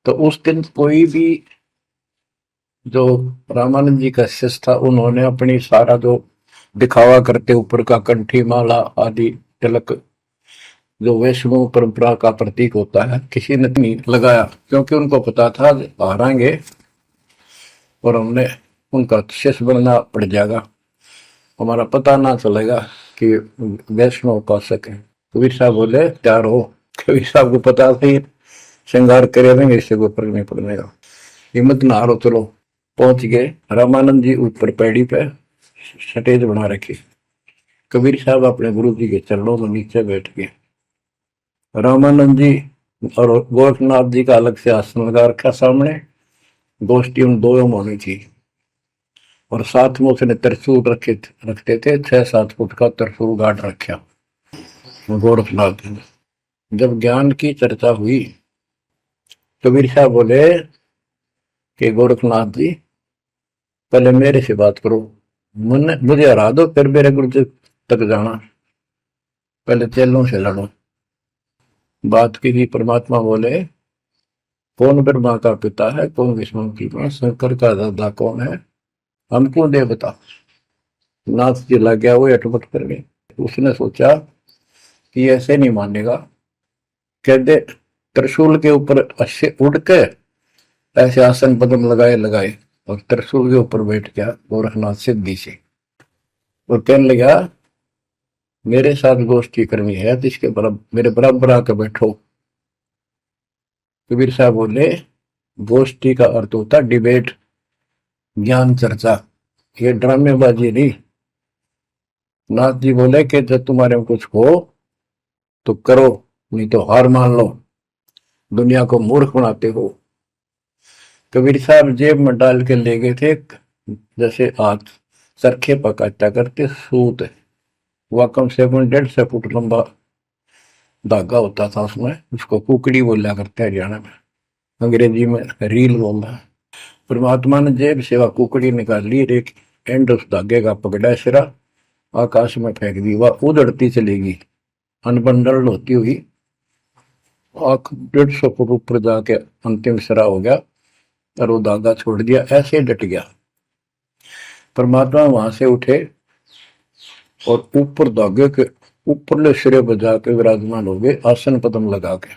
तो उस दिन कोई भी जो रामानंद जी का शिष्य था, उन्होंने अपनी सारा जो दिखावा करते ऊपर का कंठी माला आदि तिलक, जो वैष्णव परंपरा का प्रतीक होता है, किसी ने नहीं लगाया, क्योंकि उनको पता था हारेंगे और हमने उनका शिष्य बनना पड़ जाएगा, हमारा पता ना चलेगा कि वैष्णव उपासक है। कबीर साहब बोले तैयार हो। कबीर साहब को पता था श्रृंगार करे देंगे, इससे कोई फर्क नहीं पड़ेगा, हिम्मत ना हारो, चलो। पहुंच गए, रामानंद जी ऊपर पैड़ी पे स्टेज बना रखी, कबीर साहब अपने गुरु जी के चरणों में नीचे बैठ गए, रामानंद जी और गोरखनाथ जी का अलग से आसन लगा रखा सामने, गोष्ठी उन दो में होनी थी, और साथ में उसने त्रिशूल रखते थे, 6-7 फुट का त्रिशूल गाड़ रखा गोरखनाथ ने। जब ज्ञान की चर्चा हुई, कबीर साहब बोले कि गोरखनाथ जी पहले मेरे से बात करो, मुझे हरा दो, फिर मेरे गुरु जी तक जाना, पहले चेलों से लड़ो। बात की थी, परमात्मा बोले कौन ब्रह्मा का पिता है, कौन विष्णु की मां, शंकर का दादा कौन है, हमको दे बता। नाथ जी लग गया, वो अटपट कर गए। उसने सोचा कि ऐसे नहीं मानेगा, कहते त्रिशूल के ऊपर अच्छे उड़ के ऐसे आसन पद्म लगाए लगाए और त्रिशूल के ऊपर बैठ गया गोरखनाथ सिद्धि से, और कहने लगा मेरे साथ गोष्ठी करनी है तो इसके मेरे बराबर आकर बैठो। कबीर साहब बोले गोष्ठी का अर्थ होता डिबेट, ज्ञान चर्चा, ये ड्रामेबाजी नहीं। नाथ जी बोले कि जब तुम्हारे में कुछ हो तो करो, नहीं तो हार मान लो, दुनिया को मूर्ख बनाते हो। कबीर साहब जेब में डाल के ले गए थे, जैसे हाथ चरखे पकाता करते सूत, वह कम से कम 150 फुट लंबा धागा होता था उसमें, उसको कुकड़ी बोला करते हैं हरियाणा में, अंग्रेजी में रील बोलना। परमात्मा ने जेब से वह कुकड़ी निकाल ली, एक एंड उस धागे का पकड़ा, सिरा आकाश में फेंक दी, वह उड़ती चलेगी अनबंडल होती हुई, 150 फुट ऊपर जाके अंतिम सिरा हो गया, और वो धागा छोड़ दिया, ऐसे डट गया। परमात्मा वहां से उठे और ऊपर धागे के ऊपरले सिरे पर जाके विराजमान हो गए, आसन पद्म लगा के।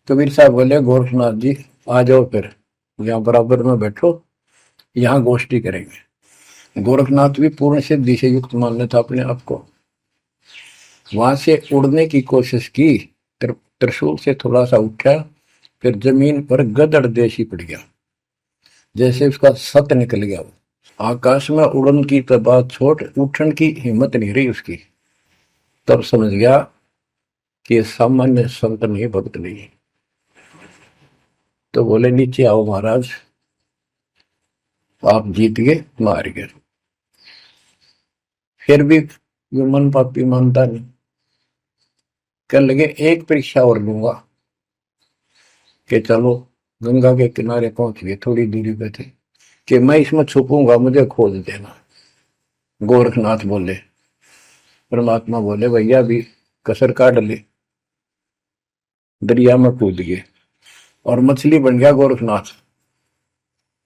कबीर साहब बोले गोरखनाथ जी आ जाओ, फिर यहाँ बराबर में बैठो, यहाँ गोष्ठी करेंगे। गोरखनाथ भी पूर्ण सिद्धि से युक्त मान लेता अपने आप को, वहां से उड़ने की कोशिश की, त्रिशूल से थोड़ा सा उठा, फिर जमीन पर गदड़ देशी पड़ गया, जैसे उसका सत निकल गया। आकाश में उड़न की तो बात छोड़, उठन की हिम्मत नहीं रही उसकी। तब समझ गया कि ये सामान्य संत नहीं, भक्त नहीं। तो बोले नीचे आओ महाराज, आप जीत गए, मार गए। फिर भी ये मन पापी मानता नहीं, कहने लगे एक परीक्षा और लूंगा, कि चलो गंगा के किनारे पहुंच गए, थोड़ी दूरी पे थे, कि मैं इसमें छुपूंगा, मुझे खोज देना। गोरखनाथ बोले, परमात्मा बोले भैया भी कसर काट ले, दरिया में कूद गए और मछली बन गया गोरखनाथ।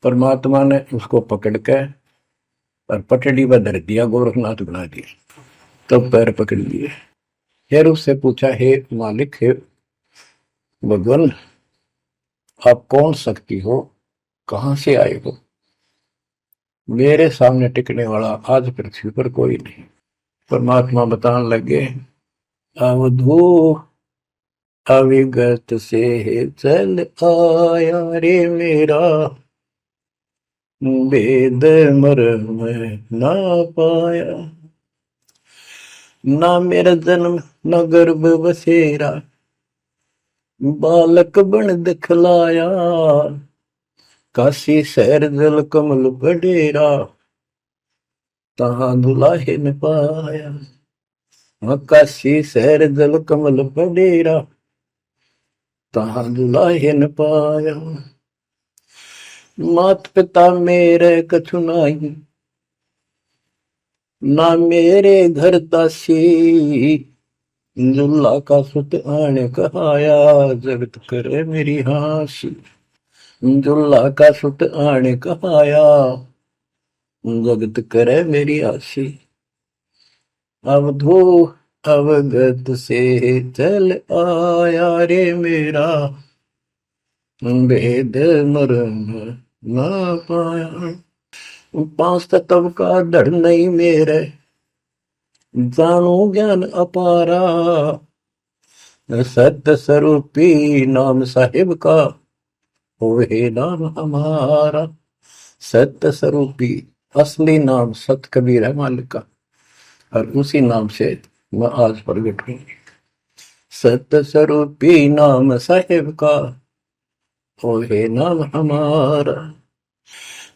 परमात्मा ने उसको पकड़ के और पटड़ी पर धर दिया, गोरखनाथ बना दिया। तब पैर पकड़ लिए। फिर उससे पूछा, हे मालिक, हे भगवान, आप कौन शक्ति हो, कहां से आए हो? मेरे सामने टिकने वाला आज पृथ्वी पर कोई नहीं। परमात्मा बताने लगे, अवधू अविगत से चल आया रे मेरा, वेद मर्म ना पाया। ना मेरा जन्म न गर्भ बसेरा, बालक बन दिखलाया। काशी शहर जल कमल बडेरा, तहां दुलाहे न पाया। काशी शहर जल कमल बडेरा, तहां दुलाहे न पाया। मात पिता मेरे कछु नाही, ना मेरे घर दासी। दुल्ला का सुत आने कहाया, जगत करे मेरी हासी। दुल्ला का सुत आने कहाया, जगत करे मेरी हासी। अवधू अवगत से चल आया रे मेरा, वेद मर्म ना पाया। पांच तत्व का धड़ नहीं मेरे, जानो ज्ञान अपारा। सत्य स्वरूपी नाम साहिब का, होवे नाम हमारा। सत्य स्वरूपी असली नाम सत कबीर है मालिक का, और उसी नाम से मैं आज प्रगट हूं। सत्य स्वरूपी नाम साहिब का, होवे नाम हमारा।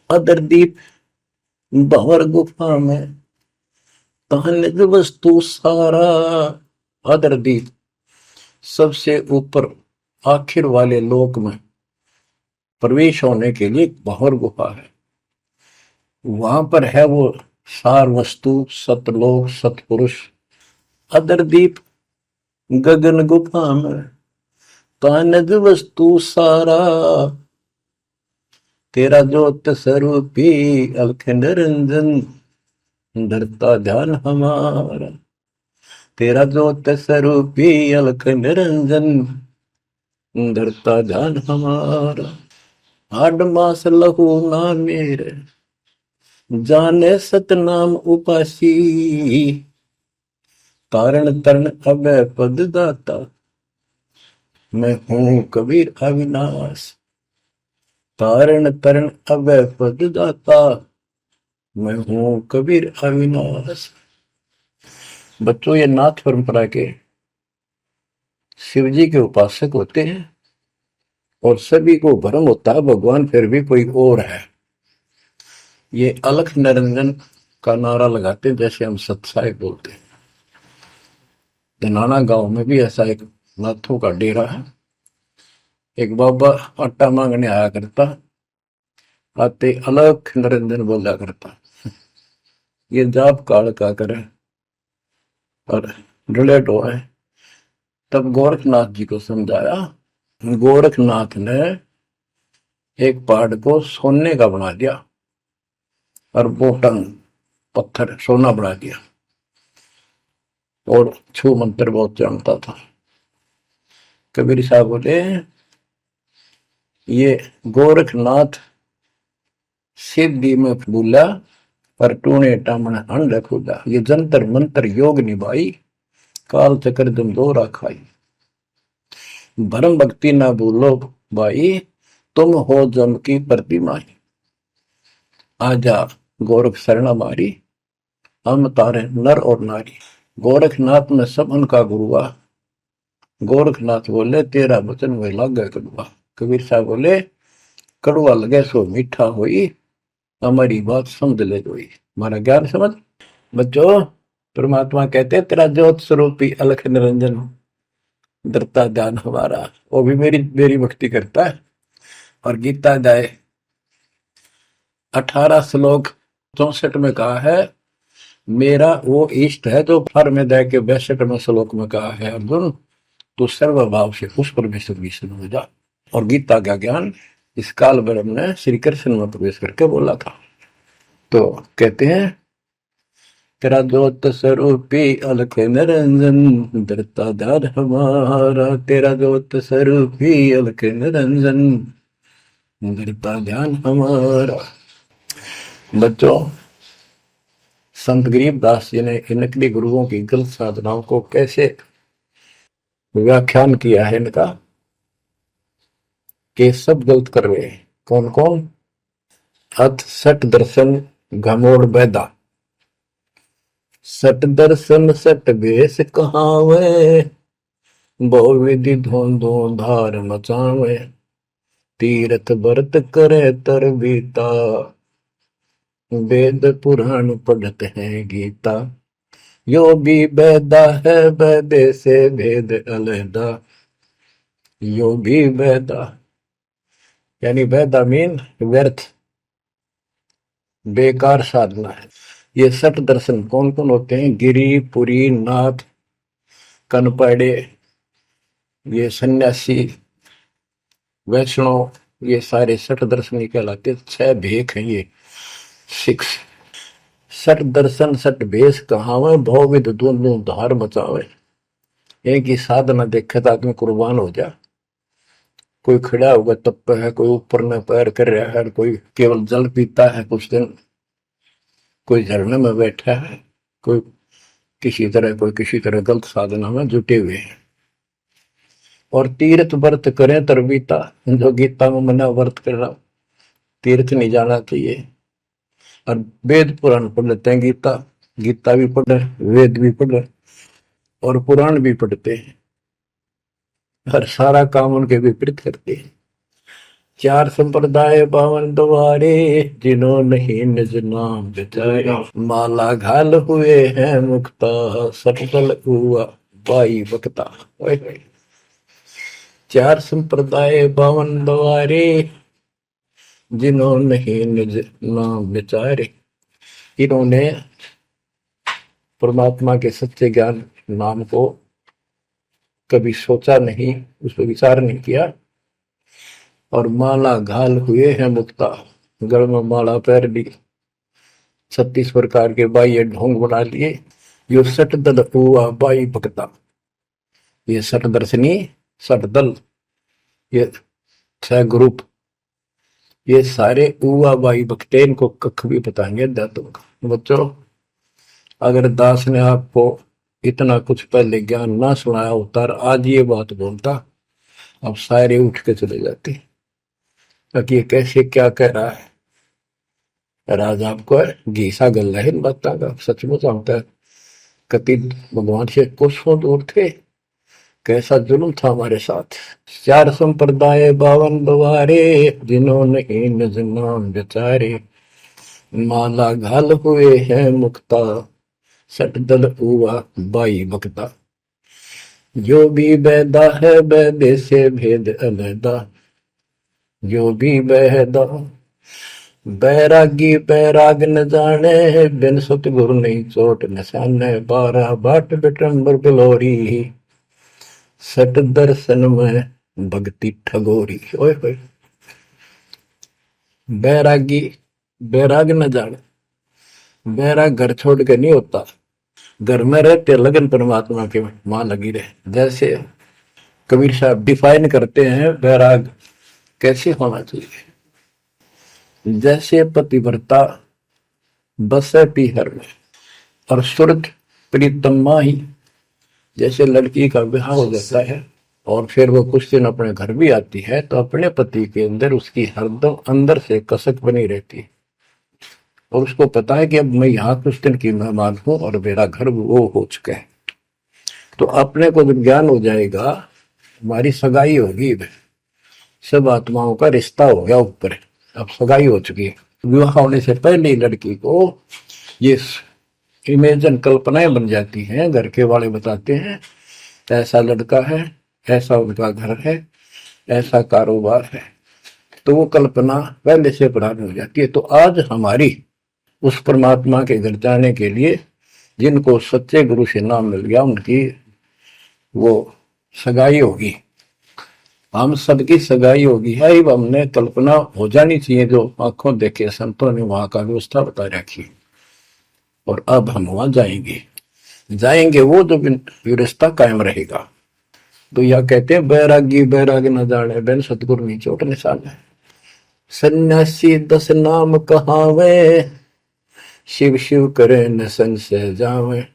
अदरदीप भंवर गुफा में, तहनिज वस्तु सारा। अदरदीप सबसे ऊपर आखिर वाले लोक में प्रवेश होने के लिए भंवर गुफा है। वहां पर है वो सार वस्तु, सतलोक, सतपुरुष। अदरदीप गगन गुफा में, तहनिज वस्तु सारा। तेरा ज्योत स्वरूपी अलख निरंजन, धरता ध्यान हमारा। तेरा ज्योत स्वरूपी अलख निरंजन, धरता ध्यान हमारा। हाड मास लहू ना मेरे, जाने सतनाम उपासी। तारण तरण अभय पद दाता, मैं हूं कबीर अविनाश। तारण तरण अभय पद दाता, मैं हूं कबीर अविनाश। बच्चों, ये नाथ परंपरा के शिव जी के उपासक होते हैं और सभी को भ्रम होता है भगवान फिर भी कोई और है। ये अलख निरंजन का नारा लगाते हैं, जैसे हम सत्साई बोलते हैं। धनाना गांव में भी ऐसा एक नाथों का डेरा है। एक बाबा आटा मांगने आया करता, आते अलख निरंजन बोला करता। ये जाप काल का करे और रिलेट हुआ है। तब गोरखनाथ जी को समझाया। गोरखनाथ ने एक पहाड़ को सोने का बना दिया और बोटन पत्थर सोना बना दिया, और छू मंत्र बहुत जानता था। कबीर साहब बोले, ये गोरखनाथ सिद्धि में भूला, पर टूने टामण अंड खुदा। ये जंतर मंत्र योग निभाई, काल चक्र जम दोरा खाई। भरम भक्ति ना भूलो भाई, तुम हो जम की प्रतिमा। आजा गोरख शरण हमारी, हम तारे नर और नारी। गोरखनाथ में सब उनका गुरुआ। गोरखनाथ बोले, तेरा वचन वे लागे कड़ुआ। कबीर साहब बोले, कड़ुआ लगे सो मीठा होई, हमारी बात समझ ले जोई। हमारा ज्ञान समझ। बच्चों, परमात्मा कहते हैं, तेरा ज्योत स्वरूपी अलख निरंजन, धरता ध्यान हमारा। वो भी मेरी भक्ति करता है। और गीता अध्याय 18 श्लोक 64 में कहा है, मेरा वो इष्ट है जो फर में दे के 62वें श्लोक में कहा है, अर्जुन तो सर्वभाव से उस परमेश्वर की शरण हो जा। और गीता का ज्ञान इस काल ब्रह्म ने श्री कृष्ण में प्रवेश करके बोला था। तो कहते हैं तेरा ज्योत स्वरूपी अलख निरंजन धरता ध्यान हमारा, तेरा ज्योत स्वरूपी अलख निरंजन धरता ध्यान हमारा। बच्चों, संत गरीबदास जी ने इन नकली गुरुओं की गलत साधनाओं को कैसे व्याख्यान किया है इनका, कि सब गलत कर रहे हैं। कौन कौन? अथ सट दर्शन घमोड़ बैदा, सट दर्शन सट बेस कहावे, बहु विधि धोंधो धार मचावे, तीर्थ व्रत करे तर बीता, वेद पुराण पढ़ते हैं गीता, यो भी बैदा है बैदे से भेद अलहदा, यो भी बैदा यानी बैदा मीन व्यर्थ बेकार साधना है। ये सठ दर्शन कौन कौन होते हैं? गिरी, पुरी, नाथ, कनपड़े, ये सन्यासी, वैष्णव, ये सारे सठ दर्शन कहलाते। 6 भेख हैं ये 6। सठ दर्शन सठ भेष कहावे, भौविध दोनों धार मचावे। एक ही साधना देखे तो आदमी कुर्बान हो जा। कोई खड़ा होगा तप है, कोई ऊपर में पैर कर रहा है, कोई केवल जल पीता है कुछ दिन, कोई झरने में बैठा है, कोई किसी तरह गलत साधना में जुटे हुए हैं। और तीर्थ व्रत करें तरबीता, जो गीता में मना व्रत करना, तीर्थ नहीं जाना चाहिए। और वेद पुराण पढ़ लेते हैं, गीता भी पढ़ रहे, वेद भी पढ़ रहे और पुराण भी पढ़ते हैं, हर सारा काम उनके विपरीत करते हैं। 4 संप्रदाय 52 द्वारे, जिन्हों नहीं निज नाम बिचारे, माला घाल हुए हैं मुक्ता, सटल हुआ बाई बकता। 4 संप्रदाय 52 द्वारे, जिन्हों नहीं निज नाम बिचारे। इन्होंने परमात्मा के सच्चे ज्ञान नाम को कभी सोचा नहीं, उस पर विचार नहीं किया। और माला घाल हुए हैं मुक्ता, गल में माला पहन ली, 36 प्रकार के बाह्य ढोंग बना लिए। यो सट दल हुआ बाई भक्ता, ये सट दर्शनी, सट दल, ये 6 ग्रुप, ये सारे उवा बाई भक्ते, इनको कख भी बताएंगे दातों का। बच्चों, अगर दास ने आपको इतना कुछ पहले ज्ञान ना सुनाया होता और आज ये बात बोलता, अब सारे उठ के चले जाते कि ये कैसे क्या कह रहा है। राज आपको घीसा गल है इन बातों का, सचमुच होता है। कति भगवान से कोसों दूर थे, कैसा जुल्म था हमारे साथ। 4 संप्रदाय 52 द्वारे, जिन्होंने निज नाम बेचारे, माला घाल हुए हैं मुक्ता, सट दल हुआ बाई बकता, जो भी बैदा है बैदे से भेद अलहदा, जो भी बैदा। बैरागी बैराग न जाने, बिन सतगुरु नहीं चोट निशाने, 12 बाट बिटंबर बिलोरी, सट दर्शन में भक्ति ठगोरी। ओए होए, बैरागी बैराग न जाने, बैराग घर छोड़ के नहीं होता, घर में रहते लगन परमात्मा के मां लगी रहे। जैसे कबीर साहब डिफाइन करते हैं बैराग कैसे होना चाहिए। जैसे पतिव्रता बसे पीहर में और सुरत प्रीतम माही, जैसे लड़की का विवाह हो जाता है और फिर वो कुछ दिन अपने घर भी आती है, तो अपने पति के अंदर उसकी हरदम अंदर से कसक बनी रहती है और उसको पता है कि अब मैं यहाँ कुछ दिन की मेहमान हूं और मेरा घर वो हो चुका है। तो अपने को जब ज्ञान हो जाएगा, हमारी सगाई होगी, सब आत्माओं का रिश्ता हो गया ऊपर, अब सगाई हो चुकी है। विवाह होने से पहले ही लड़की को ये इमेजन कल्पनाएं बन जाती हैं। घर के वाले बताते हैं ऐसा लड़का है, ऐसा उनका घर है, ऐसा कारोबार है, तो वो कल्पना पहले से पुरानी हो जाती है। तो आज हमारी उस परमात्मा के घर जाने के लिए जिनको सच्चे गुरु से नाम मिल गया, उनकी वो सगाई होगी, हम सबकी सगाई होगी है। हमने कल्पना हो जानी चाहिए, जो आंखों देखे संतों ने वहां का व्यवस्था बता रखी। और अब हम वहां जाएंगे, जाएंगे वो जो रिश्ता कायम रहेगा। तो यह कहते हैं बैरागी बैराग न जाने बिन सतगुरु नी चोट निशान है। सन्यासी 10 नाम कहावे, शिव शिव करे न संशय जावे,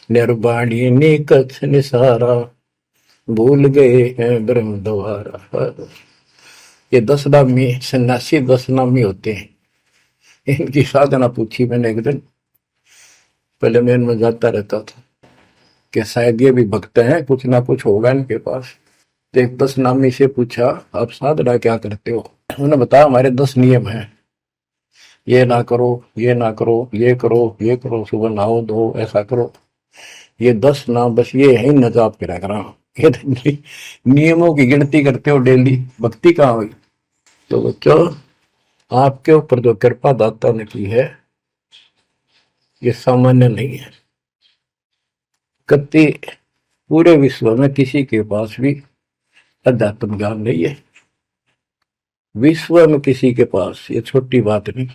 निर्वाणी नी कछ निसारा, भूल गए हैं ब्रह्म द्वारा। ये 10 नामी सन्यासी 10 नामी होते हैं। इनकी साधना पूछी मैंने एक दिन, पहले मैं इनमें जाता रहता था कि शायद ये भी भक्त हैं, कुछ ना कुछ होगा इनके पास। तो एक 10 नामी से पूछा, आप साधना क्या करते हो? उन्होंने बताया हमारे 10 नियम हैं, ये ना करो, ये ना करो, ये करो, ये करो, सुबह नहाओ धो, ऐसा करो। ये 10 नाम बस ये है न जाप करा करा। ये नियमों की गिनती करते हो डेली, भक्ति कहाँ हुई? तो बच्चों, आपके ऊपर जो कृपा दाता ने की है ये सामान्य नहीं है। कति पूरे विश्व में किसी के पास भी अध्यात्म ज्ञान नहीं है। विश्व में किसी के पास, ये छोटी बात नहीं।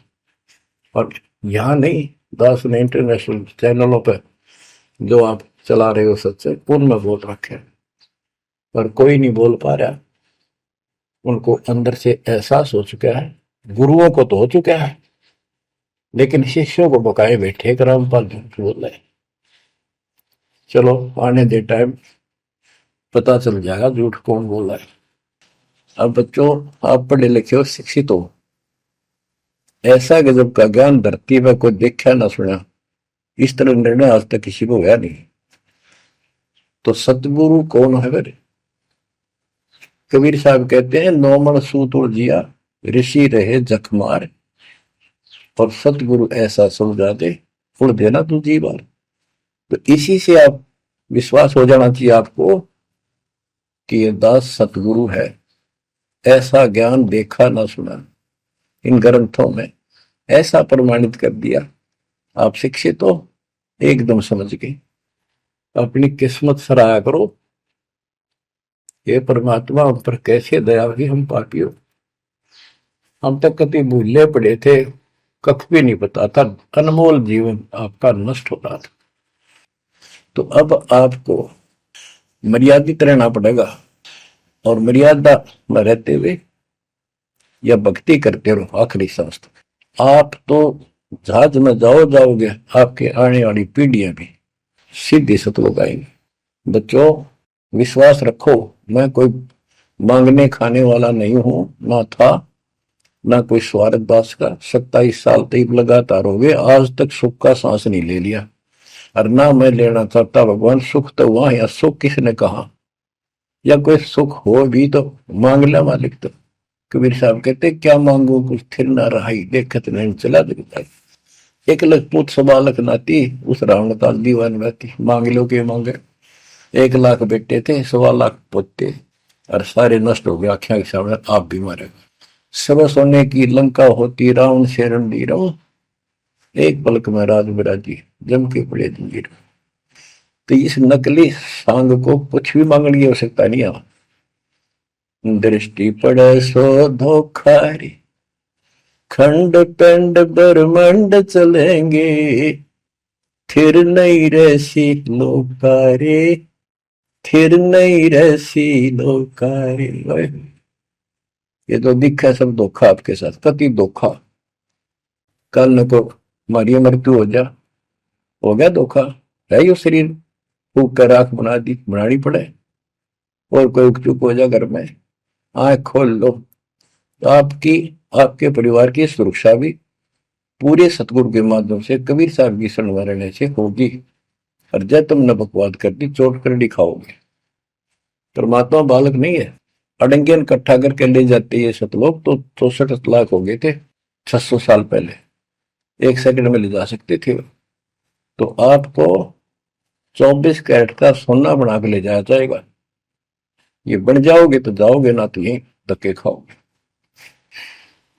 और यहाँ नहीं, दास ने इंटरनेशनल चैनलों पर जो आप चला रहे हो सत्संग, उनमें बोल रखे, पर कोई नहीं बोल पा रहा। उनको अंदर से एहसास हो चुका है, गुरुओं को तो हो चुका है, लेकिन शिष्यों को बकाए बैठे कि रामपाल झूठ बोल रहे। चलो आने दे टाइम, पता चल जाएगा झूठ कौन बोल रहा है। अब बच्चों, आप पढ़े लिखे हो, शिक्षित हो, ऐसा गजब का ज्ञान धरती में कोई देखा ना सुना, इस तरह निर्णय आज तक किसी को हुआ नहीं। तो सतगुरु कौन है फिर? कबीर साहब कहते हैं, नौमण सूत जिया ऋषि रहे जखमार, और सतगुरु ऐसा समझा दे उड़ देना तू जी बार। तो इसी से आप विश्वास हो जाना चाहिए आपको कि ये दास सतगुरु है। ऐसा ज्ञान देखा ना सुना, इन ग्रंथों में ऐसा प्रमाणित कर दिया। आप शिक्षित हो, एकदम समझ गए। अपनी किस्मत सराहा करो, ये परमात्मा हम पर कैसे दया हुई, हम पापी हो। हम तक कभी भूले पड़े थे, कख भी नहीं पता था, अनमोल जीवन आपका नष्ट हो रहा था। तो अब आपको मर्यादित रहना पड़ेगा, और मर्यादा में रहते हुए या भक्ति करते रहो आखिरी सांस तक। आप तो जहाज में जाओगे, आपके आने वाली पीढ़ियां भी सीधी सतलोक आएंगे। बच्चों, विश्वास रखो, मैं कोई मांगने खाने वाला नहीं हूं, ना था, ना कोई स्वार्थ दास का। 27 साल तक लगातार हो गए, आज तक सुख का सांस नहीं ले लिया, और ना मैं लेना चाहता। भगवान सुख तो वहां, या सुख किसने कहा? या कोई सुख हो भी तो मांग ले मालिक। तो कबीर साहब कहते, क्या मांगू कुछ थिर ना रहाई, देखत नहीं चला दिखता। 1 लाख पूत 1.25 लाख नाती, उस रावण काल दीवान बहती। मांग लो के मांगे, 1 लाख बेटे थे, 1.25 लाख पोते, और सारे नष्ट हो गए आख्या के सामने। आप भी मारे, सब सोने की लंका होती, रावण से रणधीर, एक पलक में राज बिराजी, जम के पड़े जंजीर। तो इस नकली सांग को कुछ भी मांगने की आवश्यकता नहीं है। दृष्टि पड़े सो धोखारी, खंड पिंड ब्रह्मंड चलेंगे, फिर नहीं रहसी लोकारे, फिर नहीं रहसी लोकारे। ये तो दिखा सब धोखा आपके साथ, कति धोखा। कल न को मारी मृत्यु हो गया धोखा, है यो शरीर फूक कर राख बना दी, बनानी पड़े। और कोई चुप हो जा घर में, आंख खोल लो, तो आपकी, आपके परिवार की सुरक्षा भी पूरे सतगुरु के माध्यम से, कबीर साहब की शरण में रहने से होगी। और जब तुमने बकवाद कर दी, चोट कर दिखाओगे। परमात्मा बालक नहीं है, अड़ंगियन इकट्ठा करके ले जाते ये सतलोक। तो 64 लाख हो गए थे 600 साल पहले, 1 सेकंड में ले जा सकते थे। तो आपको 24 कैरेट का सोना बना के ले जाया जाएगा। ये बन जाओगे तो जाओगे, ना तो यही धक्के खाओगे।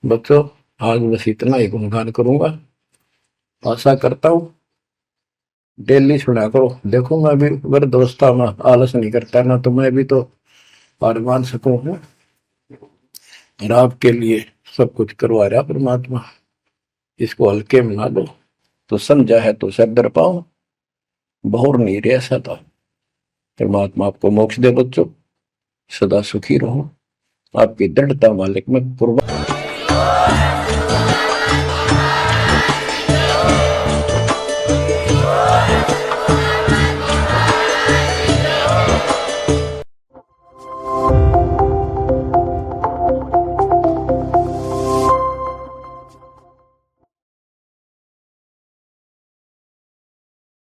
बच्चों, आज बस इतना ही गुणगान करूंगा। आशा करता हूं डेली सुना करो। देखो मैं भी वृद्ध अवस्था में आलस नहीं करता ना, तो मैं भी तो हार मान सकूं हूँ। और आपके लिए सब कुछ करवा रहा परमात्मा, इसको हल्के में ना लो। तो समझा है तो सदर पाओ, बहुर नहीं रह सकता। परमात्मा आपको मोक्ष दे बच्चों, सदा सुखी रहो। आपकी दृढ़ता मालिक में कुर्बान।